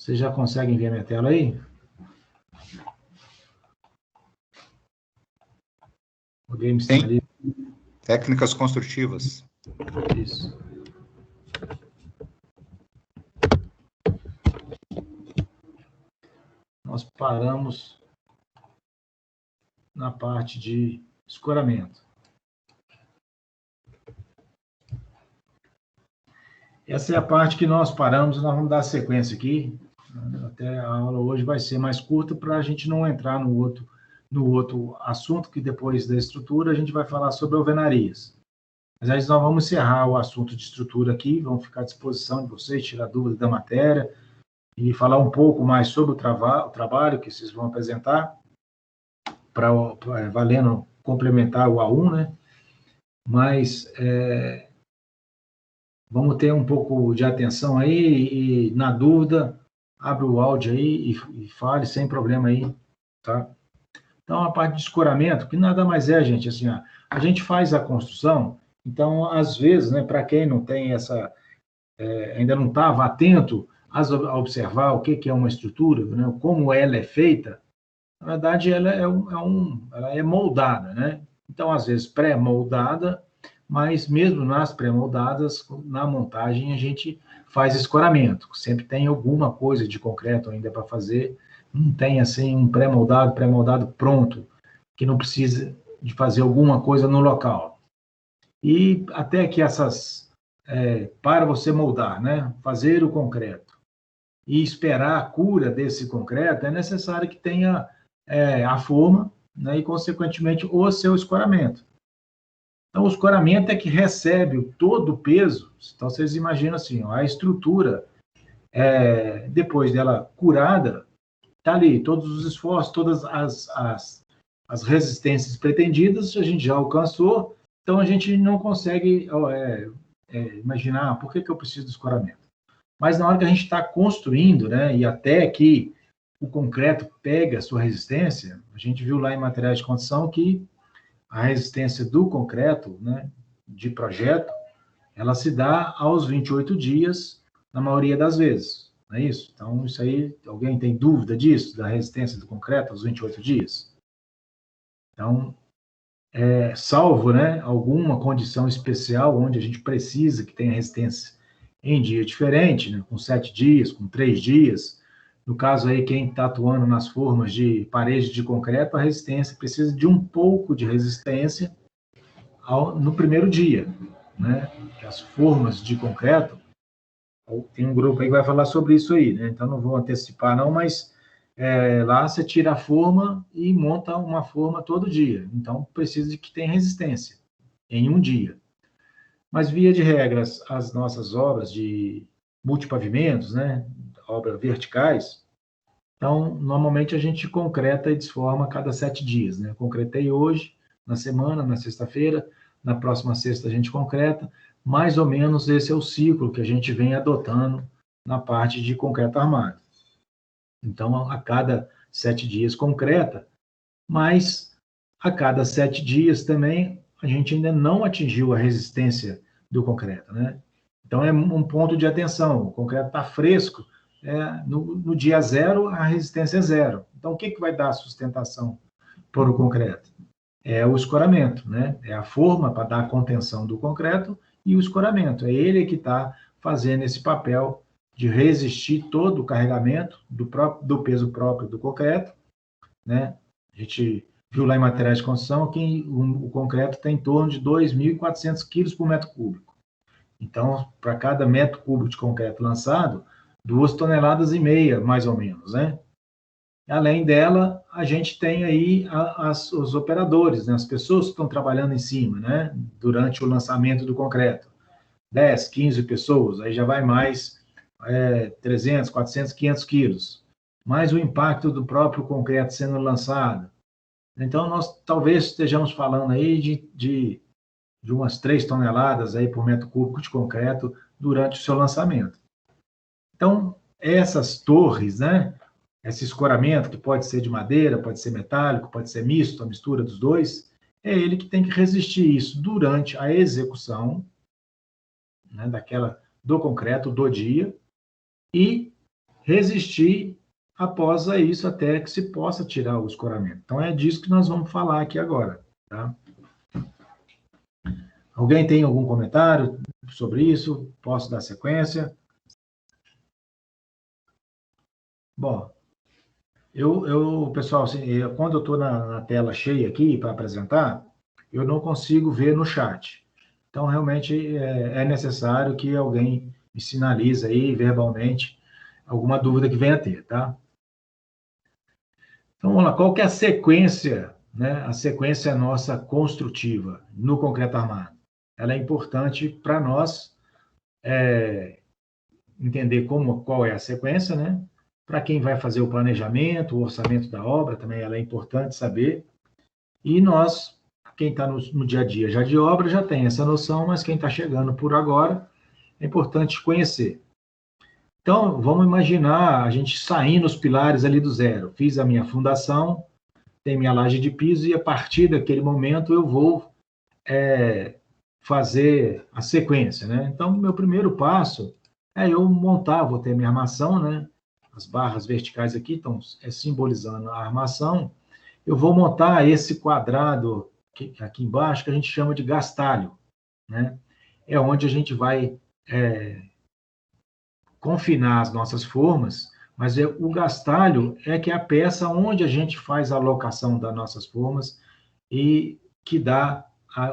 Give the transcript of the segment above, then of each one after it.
Vocês já conseguem ver a minha tela aí? Alguém me sinaliza? Técnicas construtivas. Isso. Nós paramos na parte de escoramento. Essa é a parte que nós paramos, nós vamos dar sequência aqui. Até a aula hoje vai ser mais curta para a gente não entrar no outro assunto, que depois da estrutura a gente vai falar sobre alvenarias. Mas aí nós vamos encerrar o assunto de estrutura aqui, vamos ficar à disposição de vocês, tirar dúvidas da matéria e falar um pouco mais sobre o trabalho que vocês vão apresentar, valendo complementar o A1, né? Mas vamos ter um pouco de atenção aí e, na dúvida, abre o áudio aí e fale sem problema aí, tá? Então, a parte de escoramento, que nada mais é, gente, assim, ó, a gente faz a construção, então, às vezes, né, para quem não tem ainda não estava atento a observar o que é uma estrutura, né, como ela é feita, na verdade, ela ela é moldada, né? Então, às vezes, pré-moldada, mas mesmo nas pré-moldadas, na montagem, a gente faz escoramento. Sempre tem alguma coisa de concreto ainda para fazer, não tem, assim, um pré-moldado pronto, que não precisa de fazer alguma coisa no local. E até que para você moldar, né? Fazer o concreto e esperar a cura desse concreto, é necessário que tenha a forma, né, e, consequentemente, o seu escoramento. Então, o escoramento é que recebe todo o peso. Então, vocês imaginam assim, ó, a estrutura, depois dela curada, está ali, todos os esforços, todas as resistências pretendidas, a gente já alcançou, então a gente não consegue imaginar por que eu preciso do escoramento. Mas na hora que a gente está construindo, né, e até que o concreto pega a sua resistência, a gente viu lá em materiais de construção que a resistência do concreto, né, de projeto, ela se dá aos 28 dias, na maioria das vezes, não é isso? Então, isso aí, alguém tem dúvida disso, da resistência do concreto aos 28 dias? Então, salvo, né, alguma condição especial onde a gente precisa que tenha resistência em dia diferente, né, com 7 dias, com 3 dias. No caso aí, quem está atuando nas formas de parede de concreto, a resistência precisa de um pouco de resistência no primeiro dia, né? As formas de concreto, tem um grupo aí que vai falar sobre isso aí, né? Então não vou antecipar não, mas lá você tira a forma e monta uma forma todo dia. Então precisa de que tenha resistência em um dia. Mas, via de regras, as nossas obras de multipavimentos, né, obras verticais, então, normalmente a gente concreta e desforma a cada 7 dias, né? Concretei hoje, na semana, na sexta-feira, na próxima sexta a gente concreta, mais ou menos esse é o ciclo que a gente vem adotando na parte de concreto armado. Então, a cada 7 dias concreta, mas a cada 7 dias também a gente ainda não atingiu a resistência do concreto, né? Então, é um ponto de atenção. O concreto está fresco, no dia zero, a resistência é zero. Então, o que vai dar sustentação para o concreto? É o escoramento, né? É a forma para dar a contenção do concreto e o escoramento. É ele que está fazendo esse papel de resistir todo o carregamento do peso próprio do concreto, né? A gente viu lá em materiais de construção que o concreto tem em torno de 2.400 quilos por metro cúbico. Então, para cada metro cúbico de concreto lançado, 2,5 toneladas, mais ou menos, né? Além dela, a gente tem aí os operadores, né? As pessoas que estão trabalhando em cima, né? Durante o lançamento do concreto. 10, 15 pessoas, aí já vai mais 300, 400, 500 quilos. Mais o impacto do próprio concreto sendo lançado. Então, nós talvez estejamos falando aí de umas 3 toneladas aí por metro cúbico de concreto durante o seu lançamento. Então, essas torres, né? Esse escoramento, que pode ser de madeira, pode ser metálico, pode ser misto, a mistura dos dois, é ele que tem que resistir isso durante a execução, né, do concreto do dia, e resistir após isso até que se possa tirar o escoramento. Então, é disso que nós vamos falar aqui agora, tá? Alguém tem algum comentário sobre isso? Posso dar sequência? Bom, pessoal, assim, quando eu estou na tela cheia aqui para apresentar, eu não consigo ver no chat. Então, realmente, é necessário que alguém me sinalize aí verbalmente alguma dúvida que venha a ter, tá? Então, vamos lá. Qual que é a sequência, né? A sequência nossa construtiva no concreto armado? Ela é importante para nós entender qual é a sequência, né? Para quem vai fazer o planejamento, o orçamento da obra, também ela é importante saber. E nós, quem está no dia a dia já de obra, já tem essa noção, mas quem está chegando por agora, é importante conhecer. Então, vamos imaginar a gente saindo os pilares ali do zero. Fiz a minha fundação, tem minha laje de piso, e a partir daquele momento eu vou fazer a sequência, né? Então, meu primeiro passo é eu montar, vou ter minha armação, né? As barras verticais aqui estão simbolizando a armação. Eu vou montar esse quadrado aqui embaixo, que a gente chama de gastalho, né? É onde a gente vai confinar as nossas formas, mas o gastalho é que é a peça onde a gente faz a alocação das nossas formas e que dá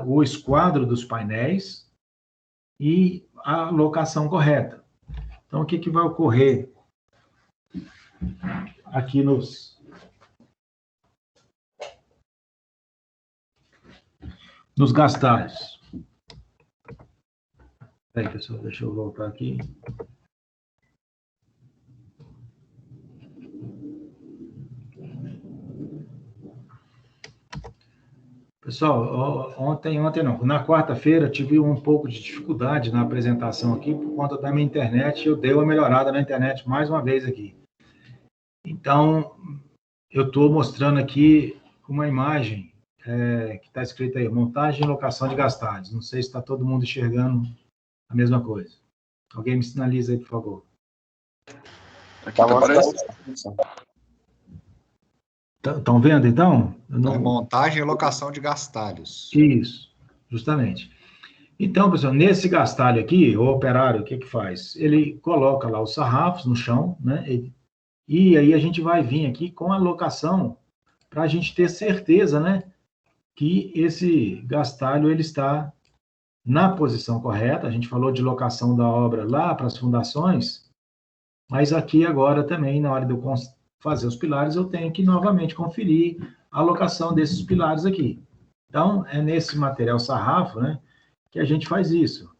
o esquadro dos painéis e a alocação correta. Então, o que vai ocorrer aqui nos gastalhos? Aí, pessoal, deixa eu voltar aqui. Pessoal, ontem não, na quarta-feira tive um pouco de dificuldade na apresentação aqui por conta da minha internet. Eu dei uma melhorada na internet mais uma vez aqui. Então, eu estou mostrando aqui uma imagem que está escrita aí, montagem e locação de gastalhos. Não sei se está todo mundo enxergando a mesma coisa. Alguém me sinaliza aí, por favor. Aqui tá aparecendo. Estão vendo, então? Montagem e locação de gastalhos. Isso, justamente. Então, pessoal, nesse gastalho aqui, o operário, o que faz? Ele coloca lá os sarrafos no chão, né? E aí a gente vai vir aqui com a locação para a gente ter certeza, né? Que esse gastalho, ele está na posição correta. A gente falou de locação da obra lá para as fundações, mas aqui agora também, na hora de eu fazer os pilares, eu tenho que novamente conferir a locação desses pilares aqui. Então, é nesse material sarrafo, né, que a gente faz isso.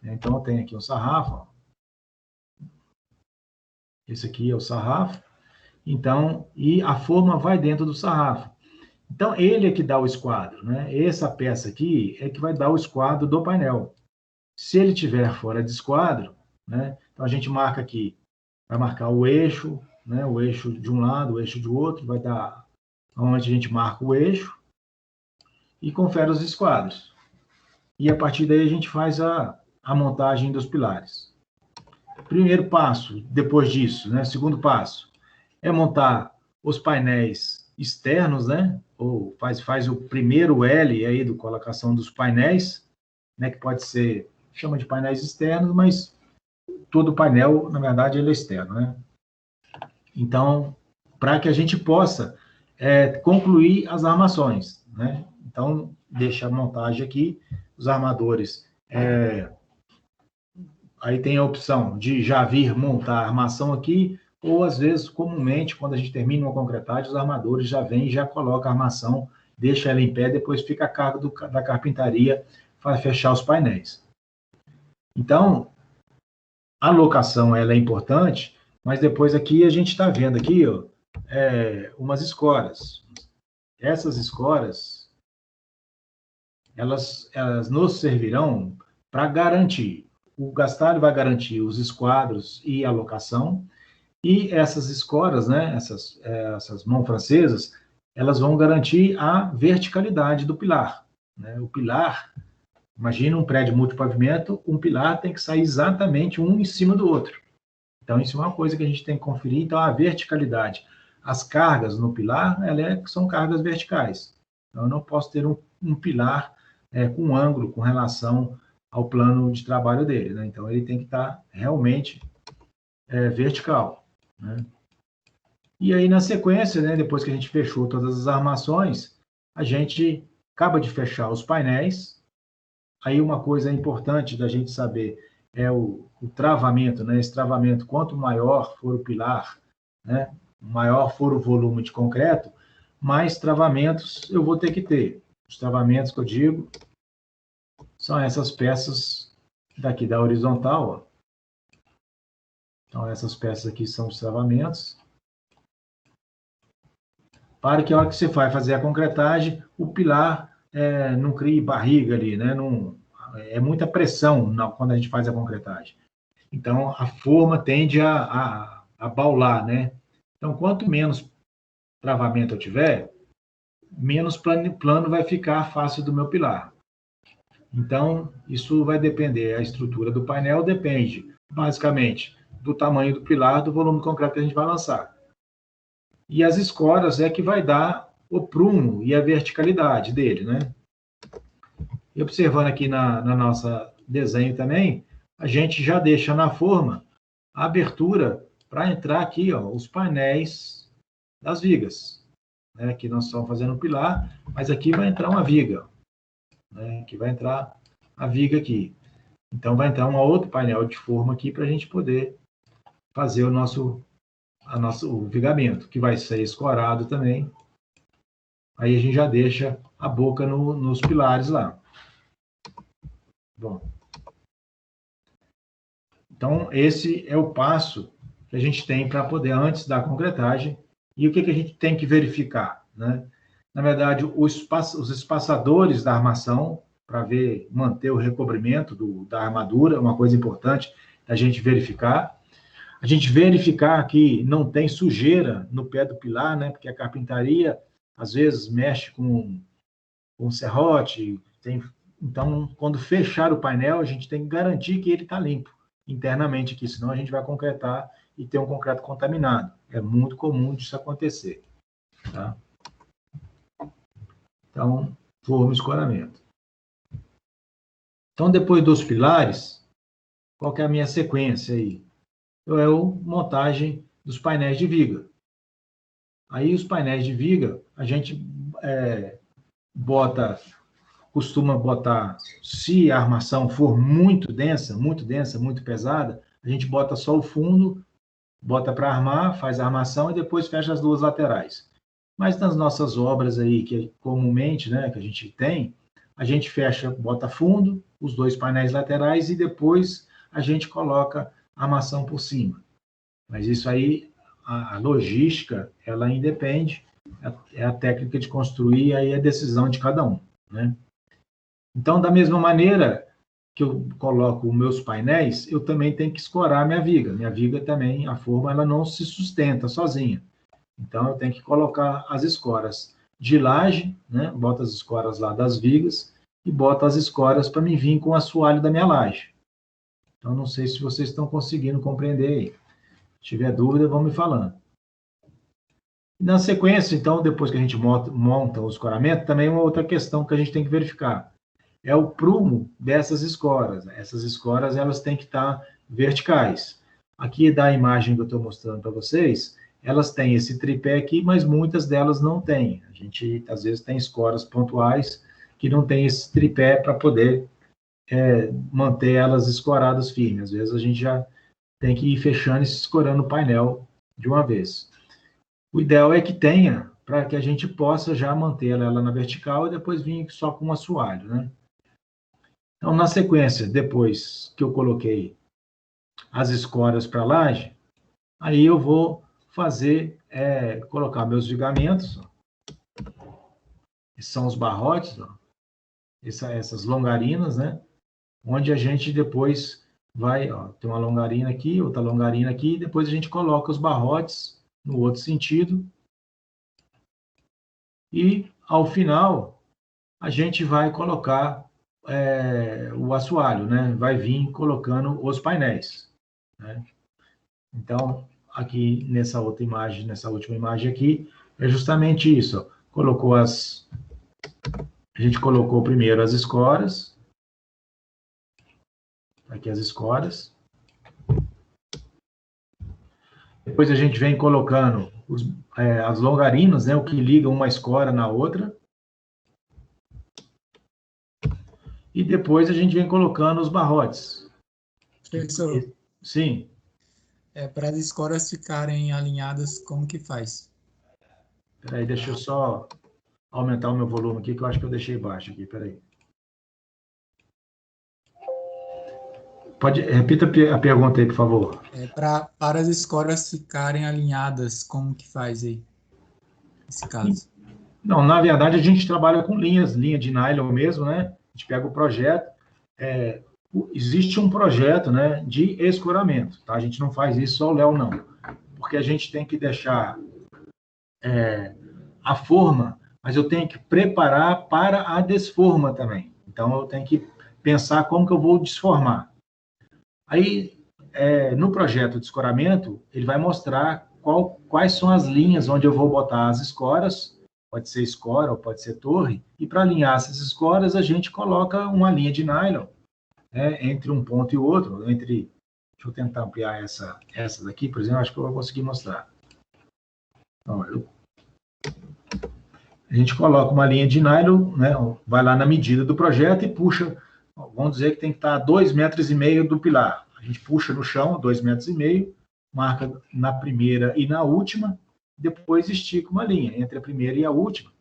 Então, eu tenho aqui um sarrafo. Ó. Esse aqui é o sarrafo. Então, e a forma vai dentro do sarrafo. Então, ele é que dá o esquadro, né? Essa peça aqui é que vai dar o esquadro do painel. Se ele estiver fora de esquadro, né, então a gente marca aqui, vai marcar o eixo, né, o eixo de um lado, o eixo do outro, vai dar onde a gente marca o eixo e confere os esquadros. E a partir daí a gente faz a montagem dos pilares. Primeiro passo, depois disso, né, segundo passo, é montar os painéis externos, né, ou faz o primeiro L aí do colocação dos painéis, né, que pode ser, chama de painéis externos, mas todo painel, na verdade, ele é externo, né? Então, para que a gente possa concluir as armações, né? Então, deixa a montagem aqui, os armadores. Aí tem a opção de já vir montar a armação aqui, ou às vezes, comumente, quando a gente termina uma concretagem, os armadores já vêm e já colocam a armação, deixa ela em pé, depois fica a cargo da carpintaria para fechar os painéis. Então, a locação ela é importante, mas depois aqui a gente está vendo aqui, ó, umas escoras. Essas escoras, elas nos servirão para garantir. O gastalho vai garantir os esquadros e a locação, e essas escoras, né, essas mãos francesas, elas vão garantir a verticalidade do pilar. Né? O pilar, imagina um prédio multipavimento, um pilar tem que sair exatamente um em cima do outro. Então, isso é uma coisa que a gente tem que conferir. Então, a verticalidade. As cargas no pilar, são cargas verticais. Então, eu não posso ter um pilar com ângulo com relação ao plano de trabalho dele, né? Então, ele tem que estar realmente vertical, né? E aí, na sequência, né, depois que a gente fechou todas as armações, a gente acaba de fechar os painéis. Aí, uma coisa importante da gente saber é o travamento, né? Esse travamento, quanto maior for o pilar, né, maior for o volume de concreto, mais travamentos eu vou ter que ter. Os travamentos que eu digo são essas peças daqui da horizontal, ó. Então, essas peças aqui são os travamentos. Para que a hora que você vai fazer a concretagem, o pilar não crie barriga ali, né? Não, é muita pressão quando a gente faz a concretagem. Então, a forma tende a baular, né? Então, quanto menos travamento eu tiver, menos plano vai ficar a face do meu pilar. Então, isso vai depender, a estrutura do painel depende, basicamente, do tamanho do pilar, do volume de concreto que a gente vai lançar. E as escoras é que vai dar o prumo e a verticalidade dele, né? E observando aqui na nossa desenho também, a gente já deixa na forma a abertura para entrar aqui, ó, os painéis das vigas, né? Que nós estamos fazendo o pilar, mas aqui vai entrar uma viga, né? Aqui vai entrar a viga aqui. Então, vai entrar um outro painel de forma aqui para a gente poder fazer o nosso vigamento, que vai ser escorado também. Aí a gente já deixa a boca nos pilares lá. Bom. Então, esse é o passo que a gente tem para poder, antes da concretagem, e o que a gente tem que verificar, né? Na verdade, os espaçadores da armação, para manter o recobrimento da armadura, é uma coisa importante a gente verificar. A gente verificar que não tem sujeira no pé do pilar, né? Porque a carpintaria, às vezes, mexe com serrote. Então, quando fechar o painel, a gente tem que garantir que ele está limpo internamente aqui, senão a gente vai concretar e ter um concreto contaminado. É muito comum disso acontecer. Tá? Então, forma e escoramento. Então, depois dos pilares, qual que é a minha sequência aí? É a montagem dos painéis de viga. Aí, os painéis de viga, a gente costuma botar, se a armação for muito densa, muito pesada, a gente bota só o fundo, bota para armar, faz a armação e depois fecha as duas laterais. Mas nas nossas obras aí, que comumente, né, que a gente tem, a gente fecha, bota fundo, os dois painéis laterais e depois a gente coloca a armação por cima. Mas isso aí, a logística, ela independe, é a técnica de construir, aí é a decisão de cada um, né? Então, da mesma maneira que eu coloco os meus painéis, eu também tenho que escorar minha viga. Minha viga também, a forma, ela não se sustenta sozinha. Então, eu tenho que colocar as escoras de laje, né? Boto as escoras lá das vigas e boto as escoras para me vir com o assoalho da minha laje. Então, não sei se vocês estão conseguindo compreender aí. Se tiver dúvida, vão me falando. Na sequência, então, depois que a gente monta o escoramento, também uma outra questão que a gente tem que verificar é o prumo dessas escoras. Essas escoras, elas têm que estar verticais. Aqui da imagem que eu estou mostrando para vocês, elas têm esse tripé aqui, mas muitas delas não têm. A gente, às vezes, tem escoras pontuais que não tem esse tripé para poder manter elas escoradas firmes. Às vezes, a gente já tem que ir fechando e escorando o painel de uma vez. O ideal é que tenha, para que a gente possa já manter ela na vertical e depois vir só com um assoalho, né? Então, na sequência, depois que eu coloquei as escoras para a laje, aí eu vou colocar meus vigamentos, ó. Esses são os barrotes, ó. Essas longarinas, né? Onde a gente depois vai, ó, tem uma longarina aqui, outra longarina aqui, e depois a gente coloca os barrotes no outro sentido. E, ao final, a gente vai colocar o assoalho, né? Vai vir colocando os painéis, né? Então, aqui nessa outra imagem, nessa última imagem aqui, é justamente isso. Ó. A gente colocou primeiro as escoras. Aqui as escoras. Depois a gente vem colocando as longarinas, né, o que liga uma escora na outra. E depois a gente vem colocando os barrotes. Professor, Sim. para as escoras ficarem alinhadas, como que faz? Peraí, deixa eu só aumentar o meu volume aqui, que eu acho que eu deixei baixo aqui, peraí. Repita a pergunta aí, por favor. Para as escoras ficarem alinhadas, como que faz aí, nesse caso? Não, na verdade, a gente trabalha com linha de nylon mesmo, né? A gente pega o projeto. Existe um projeto, né, de escoramento, tá? A gente não faz isso só o Léo, não. Porque a gente tem que deixar a forma, mas eu tenho que preparar para a desforma também. Então, eu tenho que pensar como que eu vou desformar. Aí, no projeto de escoramento, ele vai mostrar quais são as linhas onde eu vou botar as escoras, pode ser escora ou pode ser torre, e para alinhar essas escoras, a gente coloca uma linha de nylon, né, entre um ponto e o outro, deixa eu tentar ampliar essa daqui, por exemplo, acho que eu vou conseguir mostrar. Então, a gente coloca uma linha de nylon, né, vai lá na medida do projeto e puxa, vamos dizer que tem que estar a 2,5 metros do pilar. A gente puxa no chão 2,5 metros, marca na primeira e na última, depois estica uma linha entre a primeira e a última,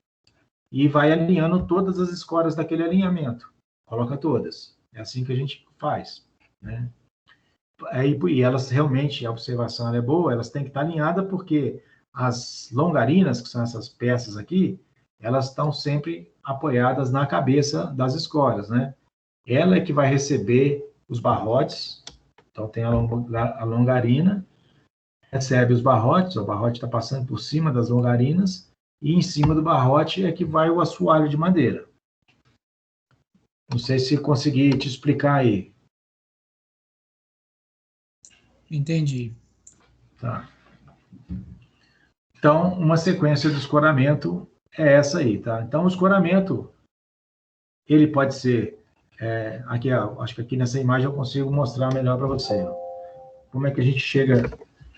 e vai alinhando todas as escoras daquele alinhamento. Coloca todas. É assim que a gente faz, né? E elas realmente, a observação é boa, elas têm que estar alinhadas porque as longarinas, que são essas peças aqui, elas estão sempre apoiadas na cabeça das escoras, né? Ela é que vai receber os barrotes, então tem a longarina, recebe os barrotes, o barrote está passando por cima das longarinas, e em cima do barrote é que vai o assoalho de madeira. Não sei se consegui te explicar aí. Entendi. Tá. Então, uma sequência de escoramento é essa aí, tá? Então, o escoramento, ele pode ser, aqui, acho que aqui nessa imagem eu consigo mostrar melhor para você. Ó. Como é que a gente chega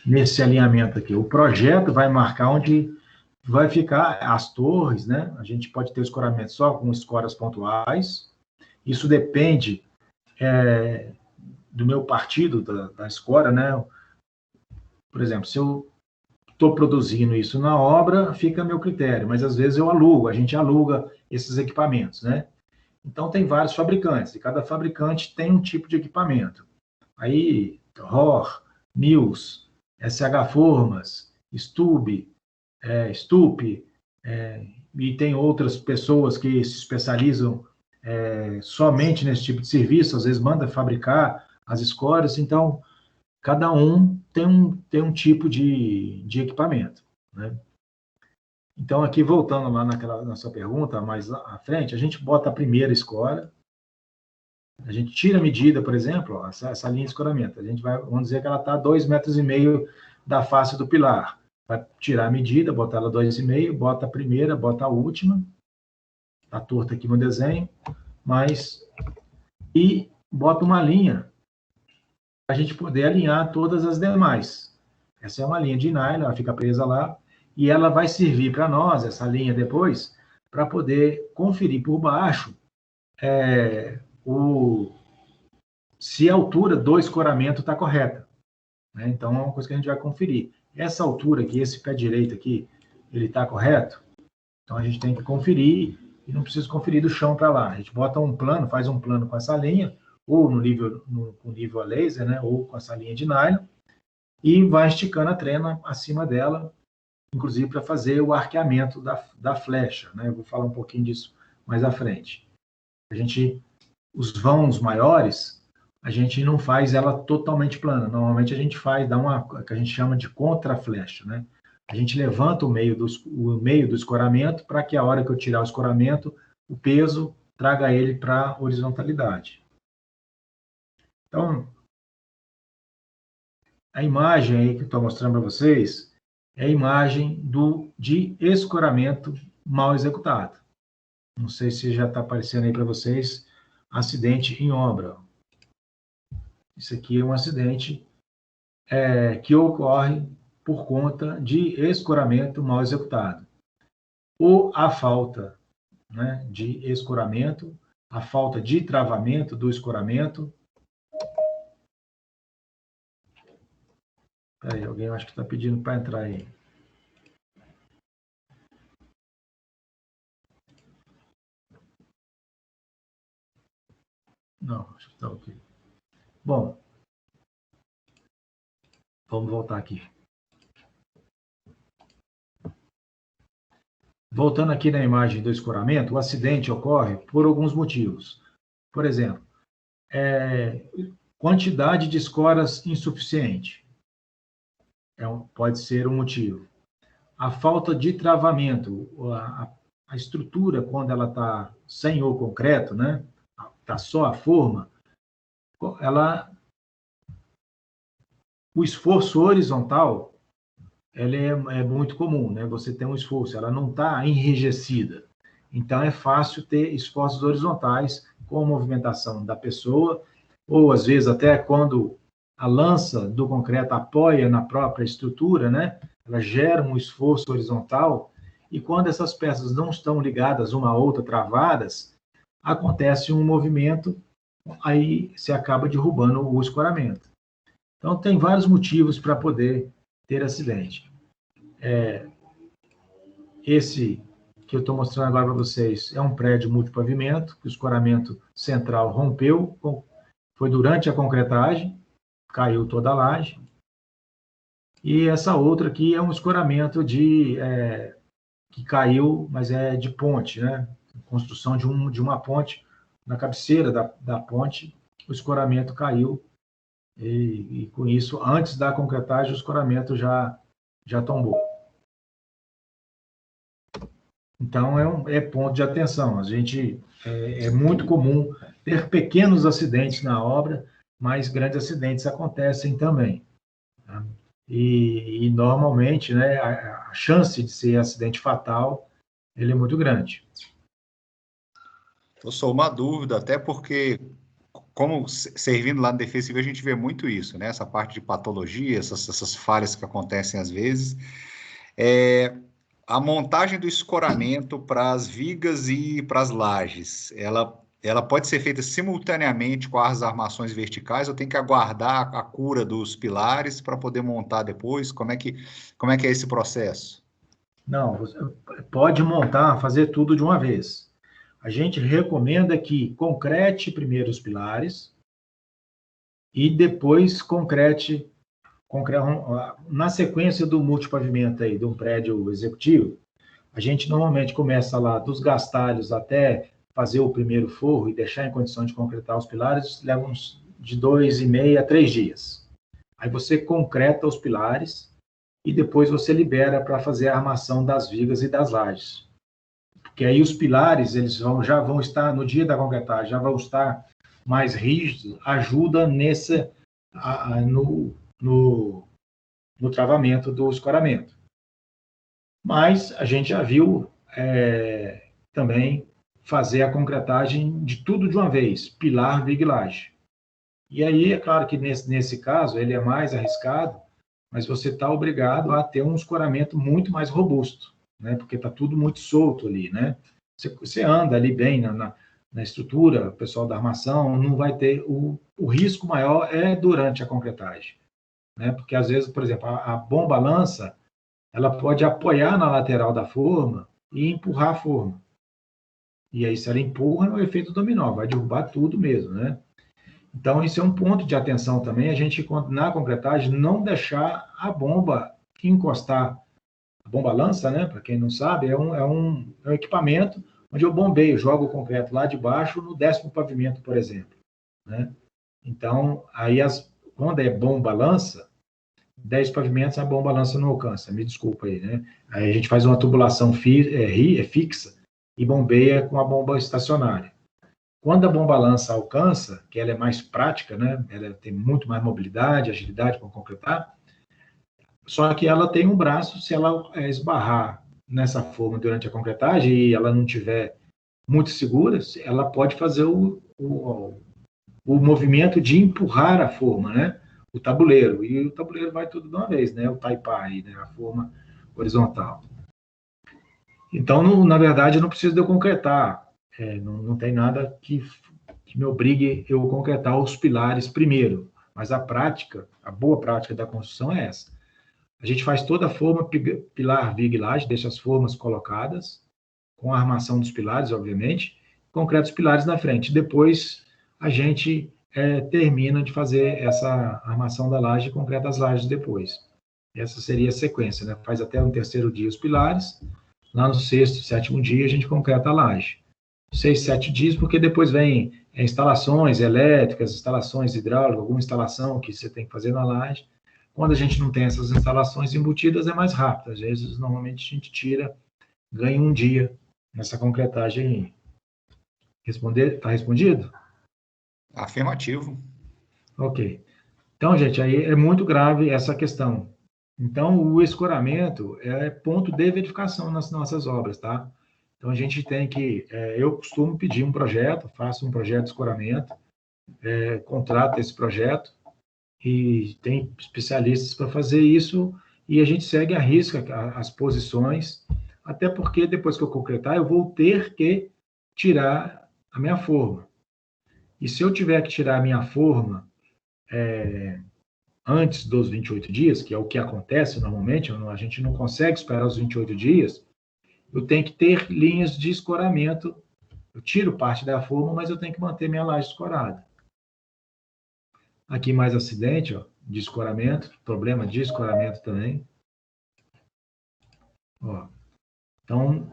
nesse alinhamento aqui? O projeto vai marcar onde vai ficar as torres, né? A gente pode ter o escoramento só com escoras pontuais. Isso depende do meu partido, da escora, né? Por exemplo, se eu estou produzindo isso na obra, fica a meu critério, mas às vezes a gente aluga esses equipamentos, né? Então tem vários fabricantes, e cada fabricante tem um tipo de equipamento. Aí, ROR, Mills, SH Formas, Stup, e tem outras pessoas que se especializam somente nesse tipo de serviço, às vezes manda fabricar as escoras, então cada um tem um tipo de equipamento, né? Então, aqui, voltando lá na sua pergunta, mais à frente, a gente bota a primeira escora, a gente tira a medida, por exemplo, ó, essa linha de escoramento, vamos dizer que ela está a 2,5 metros da face do pilar. Vai tirar a medida, botar ela 2,5, bota a primeira, bota a última, está torta aqui no desenho, e bota uma linha para a gente poder alinhar todas as demais. Essa é uma linha de nylon, ela fica presa lá, e ela vai servir para nós, essa linha depois, para poder conferir por baixo se a altura do escoramento está correta, né? Então, é uma coisa que a gente vai conferir. Essa altura aqui, esse pé direito aqui, ele está correto? Então, a gente tem que conferir, e não precisa conferir do chão para lá. A gente bota um plano, faz um plano com essa linha, ou com nível a laser, né? Ou com essa linha de nylon, e vai esticando a trena acima dela, inclusive para fazer o arqueamento da flecha, né? Eu vou falar um pouquinho disso mais à frente. Os vãos maiores, a gente não faz ela totalmente plana. Normalmente a gente dá uma que a gente chama de contraflecha, né? A gente levanta o meio do escoramento para que a hora que eu tirar o escoramento, o peso traga ele para a horizontalidade. Então, A imagem aí que eu estou mostrando para vocês é a imagem de escoramento mal executado. Não sei se já está aparecendo aí para vocês, acidente em obra. Isso aqui é um acidente que ocorre por conta de escoramento mal executado. Ou a falta, né, de escoramento, a falta de travamento do escoramento. Peraí, alguém acho que está pedindo para entrar aí. Não, acho que está ok. Bom, vamos voltar aqui. Voltando aqui na imagem do escoramento, o acidente ocorre por alguns motivos. Por exemplo, quantidade de escoras insuficiente. Pode ser um motivo. A falta de travamento, a estrutura, quando ela está sem o concreto, né? Está só a forma, o esforço horizontal, ele é muito comum, né? Você tem um esforço, ela não está enrijecida. Então, é fácil ter esforços horizontais com a movimentação da pessoa, ou às vezes até quando a lança do concreto apoia na própria estrutura, né? Ela gera um esforço horizontal, e quando essas peças não estão ligadas uma a outra, travadas, acontece um movimento, aí se acaba derrubando o escoramento. Então, tem vários motivos para poder ter acidente. Esse que eu estou mostrando agora para vocês é um prédio multipavimento, que o escoramento central rompeu, foi durante a concretagem, caiu toda a laje. E essa outra aqui é um escoramento que caiu, mas é de ponte, né? Construção de uma ponte, na cabeceira da ponte, o escoramento caiu, e com isso, antes da concretagem, o escoramento já tombou. Então, é ponto de atenção. A gente, é muito comum ter pequenos acidentes na obra, mas grandes acidentes acontecem também. Tá? E normalmente, né, a chance de ser acidente fatal, ele é muito grande. Eu sou uma dúvida, até porque, como servindo lá no Defesa Civil, a gente vê muito isso, né? Essa parte de patologia, essas falhas que acontecem às vezes. A montagem do escoramento para as vigas e para as lajes, ela pode ser feita simultaneamente com as armações verticais, ou tem que aguardar a cura dos pilares para poder montar depois? Como é que é esse processo? Não, você pode montar, fazer tudo de uma vez. A gente recomenda que concrete primeiro os pilares e depois concrete na sequência do multipavimento aí, de um prédio executivo. A gente normalmente começa lá dos gastalhos até fazer o primeiro forro e deixar em condição de concretar os pilares, leva uns de 2,5 a 3 dias. Aí você concreta os pilares e depois você libera para fazer a armação das vigas e das lajes. Porque aí os pilares, eles já vão estar, no dia da concretagem, já vão estar mais rígidos, ajuda no travamento do escoramento. Mas a gente já viu também fazer a concretagem de tudo de uma vez, pilar, viga e laje. E aí, é claro que nesse caso, ele é mais arriscado, mas você está obrigado a ter um escoramento muito mais robusto, né? Porque está tudo muito solto ali, né? Você anda ali bem na estrutura, o pessoal da armação não vai ter... O risco maior é durante a concretagem, né? Porque, às vezes, por exemplo, a bomba-lança, ela pode apoiar na lateral da forma e empurrar a forma. E aí, se ela empurra, é o efeito dominó, vai derrubar tudo mesmo, né? Então, isso é um ponto de atenção também, a gente, na concretagem, não deixar a bomba encostar. A bomba-lança, né, para quem não sabe, é um equipamento onde eu bombeio, jogo o concreto lá de baixo no 10º pavimento, por exemplo, né? Então, aí, quando é bomba-lança, 10 pavimentos, a bomba-lança não alcança, me desculpa aí, né? Aí a gente faz uma tubulação fixa e bombeia com a bomba estacionária. Quando a bomba lança alcança, que ela é mais prática, né? Ela tem muito mais mobilidade, agilidade para concretar, só que ela tem um braço, se ela esbarrar nessa forma durante a concretagem e ela não tiver muito segura, ela pode fazer o movimento de empurrar a forma, né? O tabuleiro. E o tabuleiro vai tudo de uma vez, né? O taipai, né? A forma horizontal. Então, na verdade, eu não preciso de eu concretar. Não tem nada que me obrigue eu concretar os pilares primeiro. Mas a prática, a boa prática da construção é essa. A gente faz toda a forma, pilar, viga e laje, deixa as formas colocadas, com a armação dos pilares, obviamente, concreta os pilares na frente. Depois, a gente termina de fazer essa armação da laje e concreta as lajes depois. Essa seria a sequência, né? Faz até no terceiro dia os pilares, lá no sexto, sétimo dia, a gente concreta a laje. 6, 7 dias, porque depois vem instalações elétricas, instalações hidráulicas, alguma instalação que você tem que fazer na laje. Quando a gente não tem essas instalações embutidas, é mais rápido. Às vezes, normalmente, a gente ganha um dia nessa concretagem. Está respondido? Afirmativo. Ok. Então, gente, aí é muito grave essa questão. Então, o escoramento é ponto de verificação nas nossas obras, tá? Então, a gente tem que... eu costumo pedir um projeto, faço um projeto de escoramento, contrato esse projeto, e tem especialistas para fazer isso, e a gente segue à risca as posições, até porque depois que eu concretar, eu vou ter que tirar a minha forma. E se eu tiver que tirar a minha forma antes dos 28 dias, que é o que acontece normalmente, a gente não consegue esperar os 28 dias, eu tenho que ter linhas de escoramento. Eu tiro parte da forma, mas eu tenho que manter minha laje escorada. Aqui mais acidente, ó, de escoramento, problema de escoramento também. Ó. Então,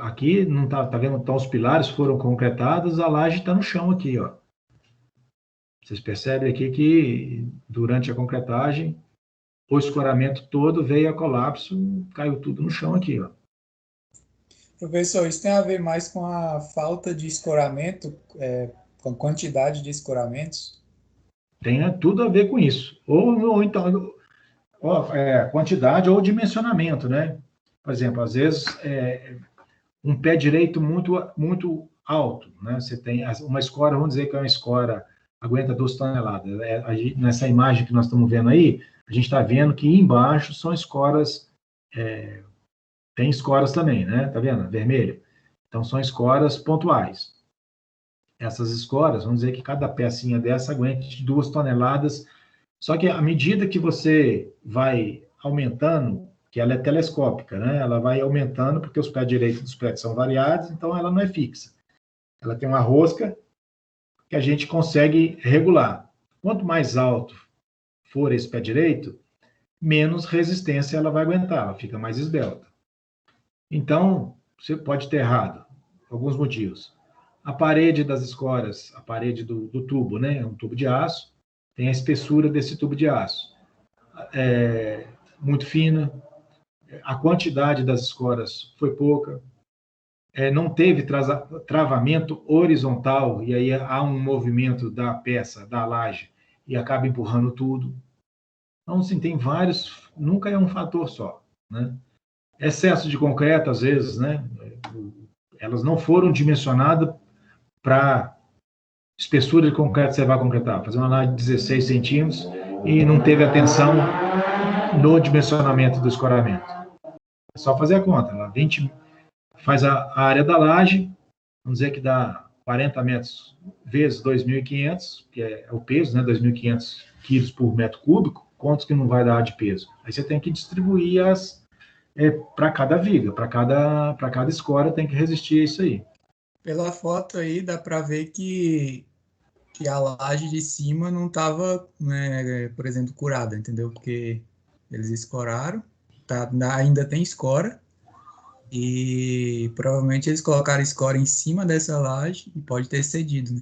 aqui não tá vendo? Então, os pilares foram concretados, a laje está no chão aqui, ó. Vocês percebem aqui que durante a concretagem, o escoramento todo veio a colapso, caiu tudo no chão aqui, ó. Professor, isso tem a ver mais com a falta de escoramento, com a quantidade de escoramentos? Tem tudo a ver com isso. Ou então, quantidade ou dimensionamento, né? Por exemplo, às vezes, um pé direito muito, muito alto, né? Você tem uma escora, vamos dizer que é uma escora, aguenta 2 toneladas. Nessa imagem que nós estamos vendo aí, a gente está vendo que embaixo são escoras, tem escoras também, né? Tá vendo? Vermelho. Então, são escoras pontuais. Essas escoras, vamos dizer que cada pecinha dessa aguente 2 toneladas. Só que à medida que você vai aumentando, que ela é telescópica, né? Ela vai aumentando, porque os pés direitos dos prédios são variados, então ela não é fixa. Ela tem uma rosca que a gente consegue regular. Quanto mais alto for esse pé direito, menos resistência ela vai aguentar, ela fica mais esbelta. Então, você pode ter errado, alguns motivos. A parede das escoras, a parede do tubo, né? É um tubo de aço, tem a espessura desse tubo de aço. Muito fina, a quantidade das escoras foi pouca, não teve travamento horizontal, e aí há um movimento da peça, da laje, e acaba empurrando tudo. Então, assim, tem vários, nunca é um fator só, né? Excesso de concreto, às vezes, né? Elas não foram dimensionadas para espessura de concreto que você vai concretar. Fazer uma laje de 16 centímetros e não teve atenção no dimensionamento do escoramento. É só fazer a conta. 20, faz a área da laje, vamos dizer que dá 40 metros vezes 2.500, que é o peso, né? 2.500 quilos por metro cúbico. Quantos que não vai dar de peso? Aí você tem que distribuir para cada viga, para cada escora tem que resistir a isso aí. Pela foto aí, dá para ver que a laje de cima não estava, né, por exemplo, curada, entendeu? Porque eles escoraram, ainda tem escora, e provavelmente eles colocaram escora em cima dessa laje e pode ter cedido, né?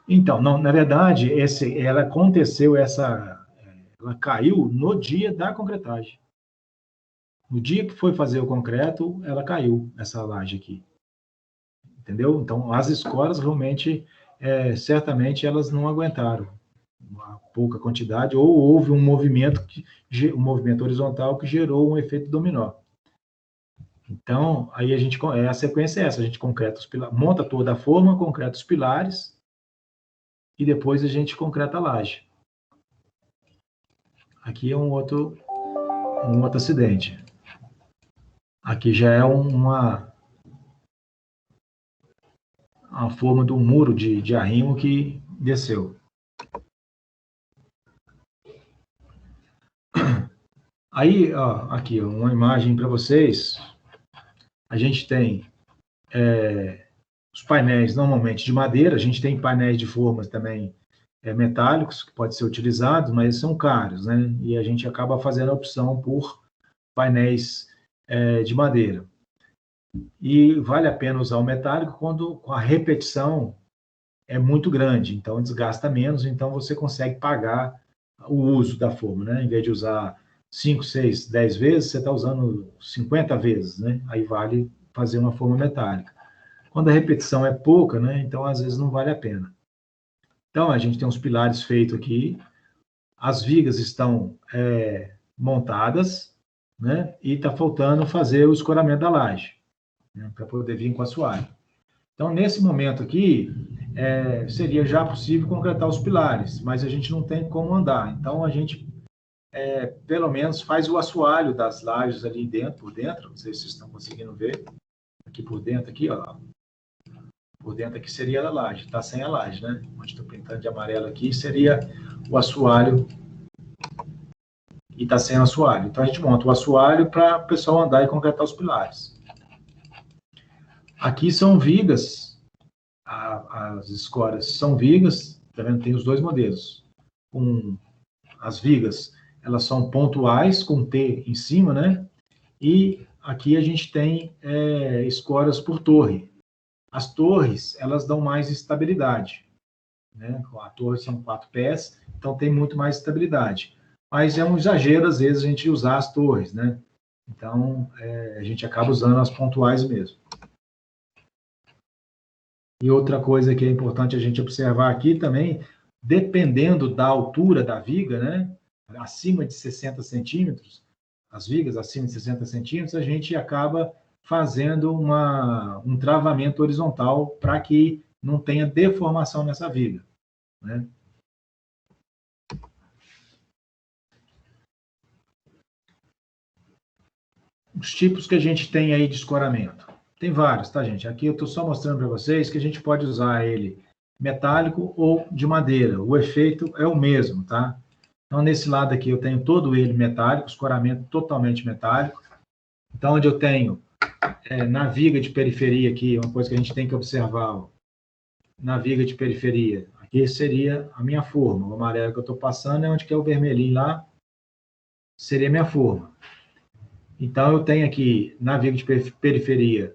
Então, não, na verdade, ela caiu no dia da concretagem. No dia que foi fazer o concreto, ela caiu, essa laje aqui. entendeu? Então, as escoras realmente, certamente, elas não aguentaram uma pouca quantidade, ou houve um movimento horizontal que gerou um efeito dominó. Então, aí a sequência é essa, a gente concreta os pilares, monta toda a forma, concreta os pilares, e depois a gente concreta a laje. Aqui é um outro acidente. Aqui já é uma forma de um muro de arrimo que desceu. Aí, ó, aqui, uma imagem para vocês. A gente tem os painéis normalmente de madeira, a gente tem painéis de formas também metálicos, que podem ser utilizados, mas são caros, né? E a gente acaba fazendo a opção por painéis de madeira. E vale a pena usar o metálico quando a repetição é muito grande, então desgasta menos, então você consegue pagar o uso da forma, né? Em vez de usar 5, 6, 10 vezes, você está usando 50 vezes, né? Aí vale fazer uma forma metálica. Quando a repetição é pouca, né? Então às vezes não vale a pena. Então a gente tem os pilares feitos aqui, as vigas estão montadas, né? E está faltando fazer o escoramento da laje, né? Para poder vir com assoalho. Então, nesse momento aqui, seria já possível concretar os pilares, mas a gente não tem como andar. Então, a gente, pelo menos, faz o assoalho das lajes ali dentro, por dentro. Não sei se vocês estão conseguindo ver. Aqui por dentro, aqui, ó. Por dentro aqui seria a laje. Está sem a laje, né? Onde estou pintando de amarelo aqui, seria o assoalho. E está sem assoalho. Então, a gente monta o assoalho para o pessoal andar e concretar os pilares. Aqui são vigas. As escoras são vigas, tá vendo? Tem os dois modelos. As vigas, elas são pontuais, com T em cima, né? E aqui a gente tem escoras por torre. As torres, elas dão mais estabilidade, né? A torre são 4 pés, então tem muito mais estabilidade. Mas é um exagero, às vezes, a gente usar as torres, né? Então, a gente acaba usando as pontuais mesmo. E outra coisa que é importante a gente observar aqui também, dependendo da altura da viga, né, acima de 60 centímetros, as vigas acima de 60 centímetros, a gente acaba fazendo um travamento horizontal para que não tenha deformação nessa viga, né? Os tipos que a gente tem aí de escoramento. Tem vários, tá, gente? Aqui eu estou só mostrando para vocês que a gente pode usar ele metálico ou de madeira. O efeito é o mesmo, tá? Então, nesse lado aqui eu tenho todo ele metálico, escoramento totalmente metálico. Então, onde eu tenho na viga de periferia aqui, uma coisa que a gente tem que observar, ó, na viga de periferia, aqui seria a minha forma. O amarelo que eu estou passando é onde que é o vermelhinho lá, seria a minha forma. Então, eu tenho aqui na viga de periferia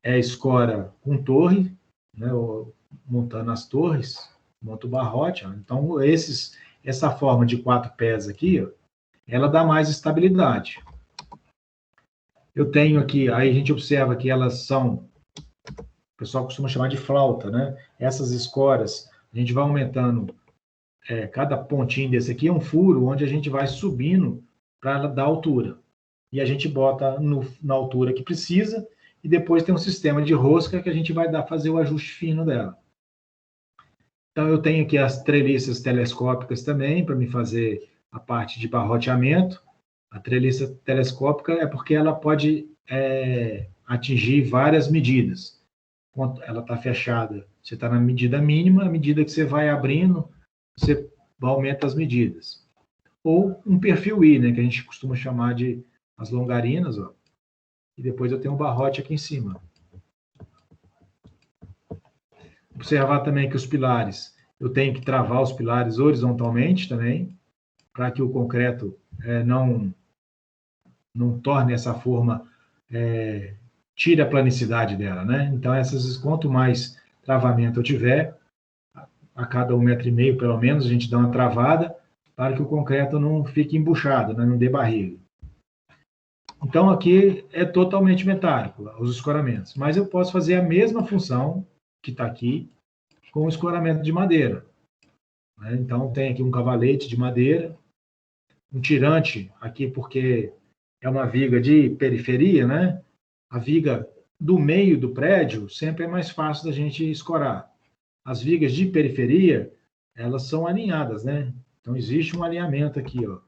escora com torre, né, montando as torres, monto o barrote. Ó. Então, essa forma de 4 pés aqui, ó, ela dá mais estabilidade. Eu tenho aqui, aí a gente observa que elas são, o pessoal costuma chamar de flauta, né? Essas escoras, a gente vai aumentando, cada pontinho desse aqui é um furo onde a gente vai subindo para dar altura. E a gente bota na altura que precisa, e depois tem um sistema de rosca que a gente vai fazer o ajuste fino dela. Então, eu tenho aqui as treliças telescópicas também, para me fazer a parte de barroteamento. A treliça telescópica é porque ela pode atingir várias medidas. Quando ela está fechada, você está na medida mínima, à medida que você vai abrindo, você aumenta as medidas. Ou um perfil I, né, que a gente costuma chamar de as longarinas, ó. E depois eu tenho um barrote aqui em cima. Observar também que os pilares, eu tenho que travar os pilares horizontalmente também, para que o concreto não torne essa forma, tire a planicidade dela, né? Então, quanto mais travamento eu tiver, a cada 1,5 metro, pelo menos, a gente dá uma travada para que o concreto não fique embuchado, né? Não dê barriga. Então, aqui é totalmente metálico, os escoramentos. Mas eu posso fazer a mesma função que está aqui com o escoramento de madeira. Né? Então, tem aqui um cavalete de madeira, um tirante aqui, porque é uma viga de periferia, né? A viga do meio do prédio sempre é mais fácil da gente escorar. As vigas de periferia, elas são alinhadas, né? Então, existe um alinhamento aqui, ó,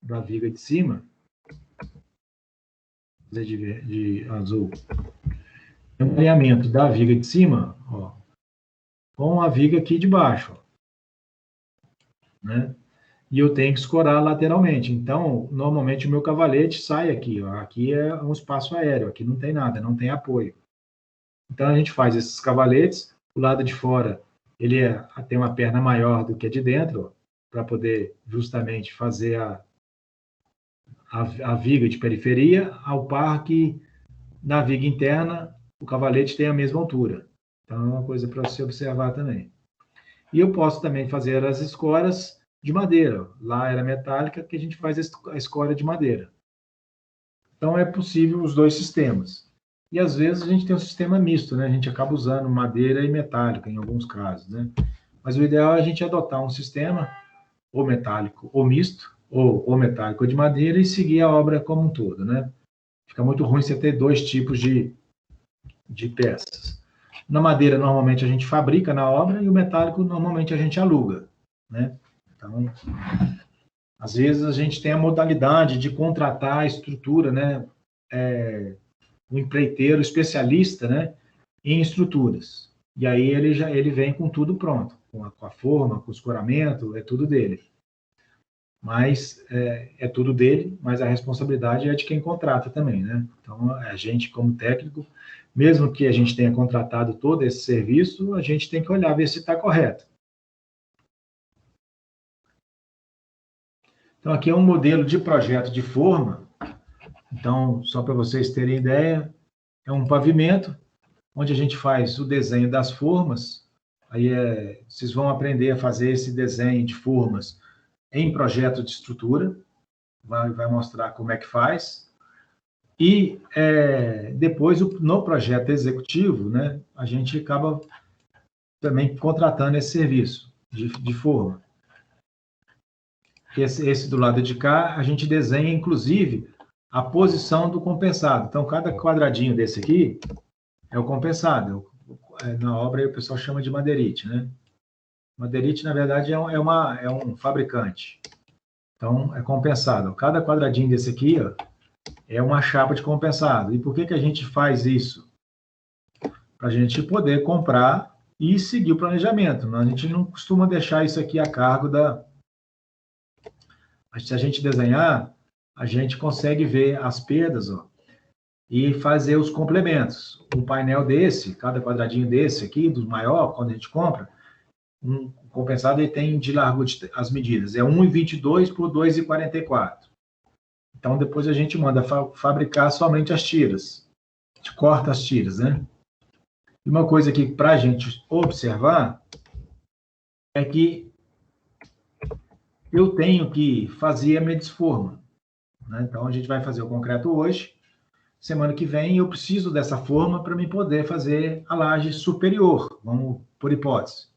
da viga de cima, de azul. Tem um alinhamento da viga de cima, ó, com a viga aqui de baixo, ó, né? E eu tenho que escorar lateralmente. Então, normalmente o meu cavalete sai aqui, ó. Aqui é um espaço aéreo, aqui não tem nada, não tem apoio. Então, a gente faz esses cavaletes, o lado de fora, ele tem uma perna maior do que a de dentro, para poder justamente fazer a viga de periferia, ao par que na viga interna o cavalete tem a mesma altura. Então, é uma coisa para você observar também. E eu posso também fazer as escoras de madeira. Lá era metálica, que a gente faz a escora de madeira. Então, é possível os dois sistemas. E, às vezes, a gente tem um sistema misto, né? A gente acaba usando madeira e metálica, em alguns casos, né? Mas o ideal é a gente adotar um sistema ou metálico ou misto, ou metálico ou de madeira, e seguir a obra como um todo, né? Fica muito ruim você ter dois tipos de peças. Na madeira, normalmente, a gente fabrica na obra, e o metálico, normalmente, a gente aluga, né? Então, às vezes, a gente tem a modalidade de contratar a estrutura, né? Um empreiteiro especialista, né? Em estruturas. E aí, ele vem com tudo pronto, com a forma, com o escoramento, é tudo dele. Mas é tudo dele, mas a responsabilidade é de quem contrata também, né? Então, a gente, como técnico, mesmo que a gente tenha contratado todo esse serviço, a gente tem que olhar, ver se está correto. Então, aqui é um modelo de projeto de forma. Então, só para vocês terem ideia, é um pavimento, onde a gente faz o desenho das formas. Aí vocês vão aprender a fazer esse desenho de formas em projeto de estrutura. Vai mostrar como é que faz. E depois, no projeto executivo, né, a gente acaba também contratando esse serviço de forma. Esse do lado de cá, a gente desenha, inclusive, a posição do compensado. Então, cada quadradinho desse aqui é o compensado. Na obra, aí, o pessoal chama de madeirite, né? Madeirite, na verdade, é um fabricante. Então, é compensado. Cada quadradinho desse aqui, ó, é uma chapa de compensado. E por que a gente faz isso? Para a gente poder comprar e seguir o planejamento. A gente não costuma deixar isso aqui a cargo da... Se a gente desenhar, a gente consegue ver as perdas, ó, e fazer os complementos. Um painel desse, cada quadradinho desse aqui, do maior, quando a gente compra, um compensado, ele tem de largura, as medidas, é 1,22 por 2,44. Então, depois a gente manda fabricar somente as tiras. A gente corta as tiras, né? E uma coisa aqui para a gente observar é que eu tenho que fazer a minha desforma, né? Então, a gente vai fazer o concreto hoje. Semana que vem, eu preciso dessa forma para me poder fazer a laje superior, vamos por hipótese.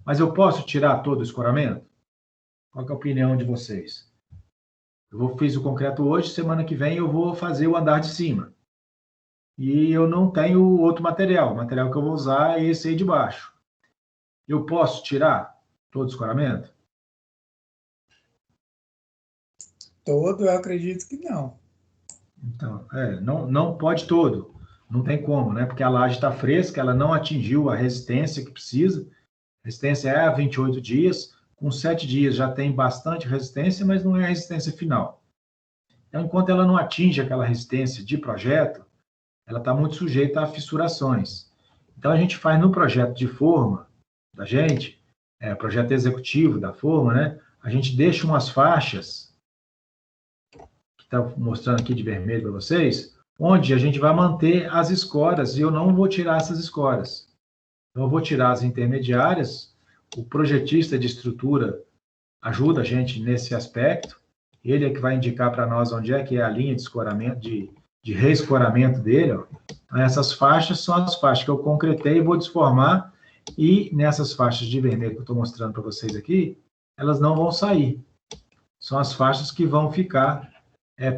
Mas eu posso tirar todo o escoramento? Qual que é a opinião de vocês? Fiz o concreto hoje, semana que vem eu vou fazer o andar de cima. E eu não tenho outro material. O material que eu vou usar é esse aí de baixo. Eu posso tirar todo o escoramento? Todo, eu acredito que não. Então, não pode todo. Não tem como, né? Porque a laje está fresca, ela não atingiu a resistência que precisa. A resistência é 28 dias. Com 7 dias já tem bastante resistência, mas não é a resistência final. Então, enquanto ela não atinge aquela resistência de projeto, ela está muito sujeita a fissurações. Então, a gente faz no projeto de forma da gente, projeto executivo da forma, né? A gente deixa umas faixas, que está mostrando aqui de vermelho para vocês, onde a gente vai manter as escoras, e eu não vou tirar essas escoras. Então, eu vou tirar as intermediárias, o projetista de estrutura ajuda a gente nesse aspecto, ele é que vai indicar para nós onde é que é a linha de escoramento, de reescoramento dele. Ó. Essas faixas são as faixas que eu concretei e vou desformar, e nessas faixas de vermelho que eu estou mostrando para vocês aqui, elas não vão sair. São as faixas que vão ficar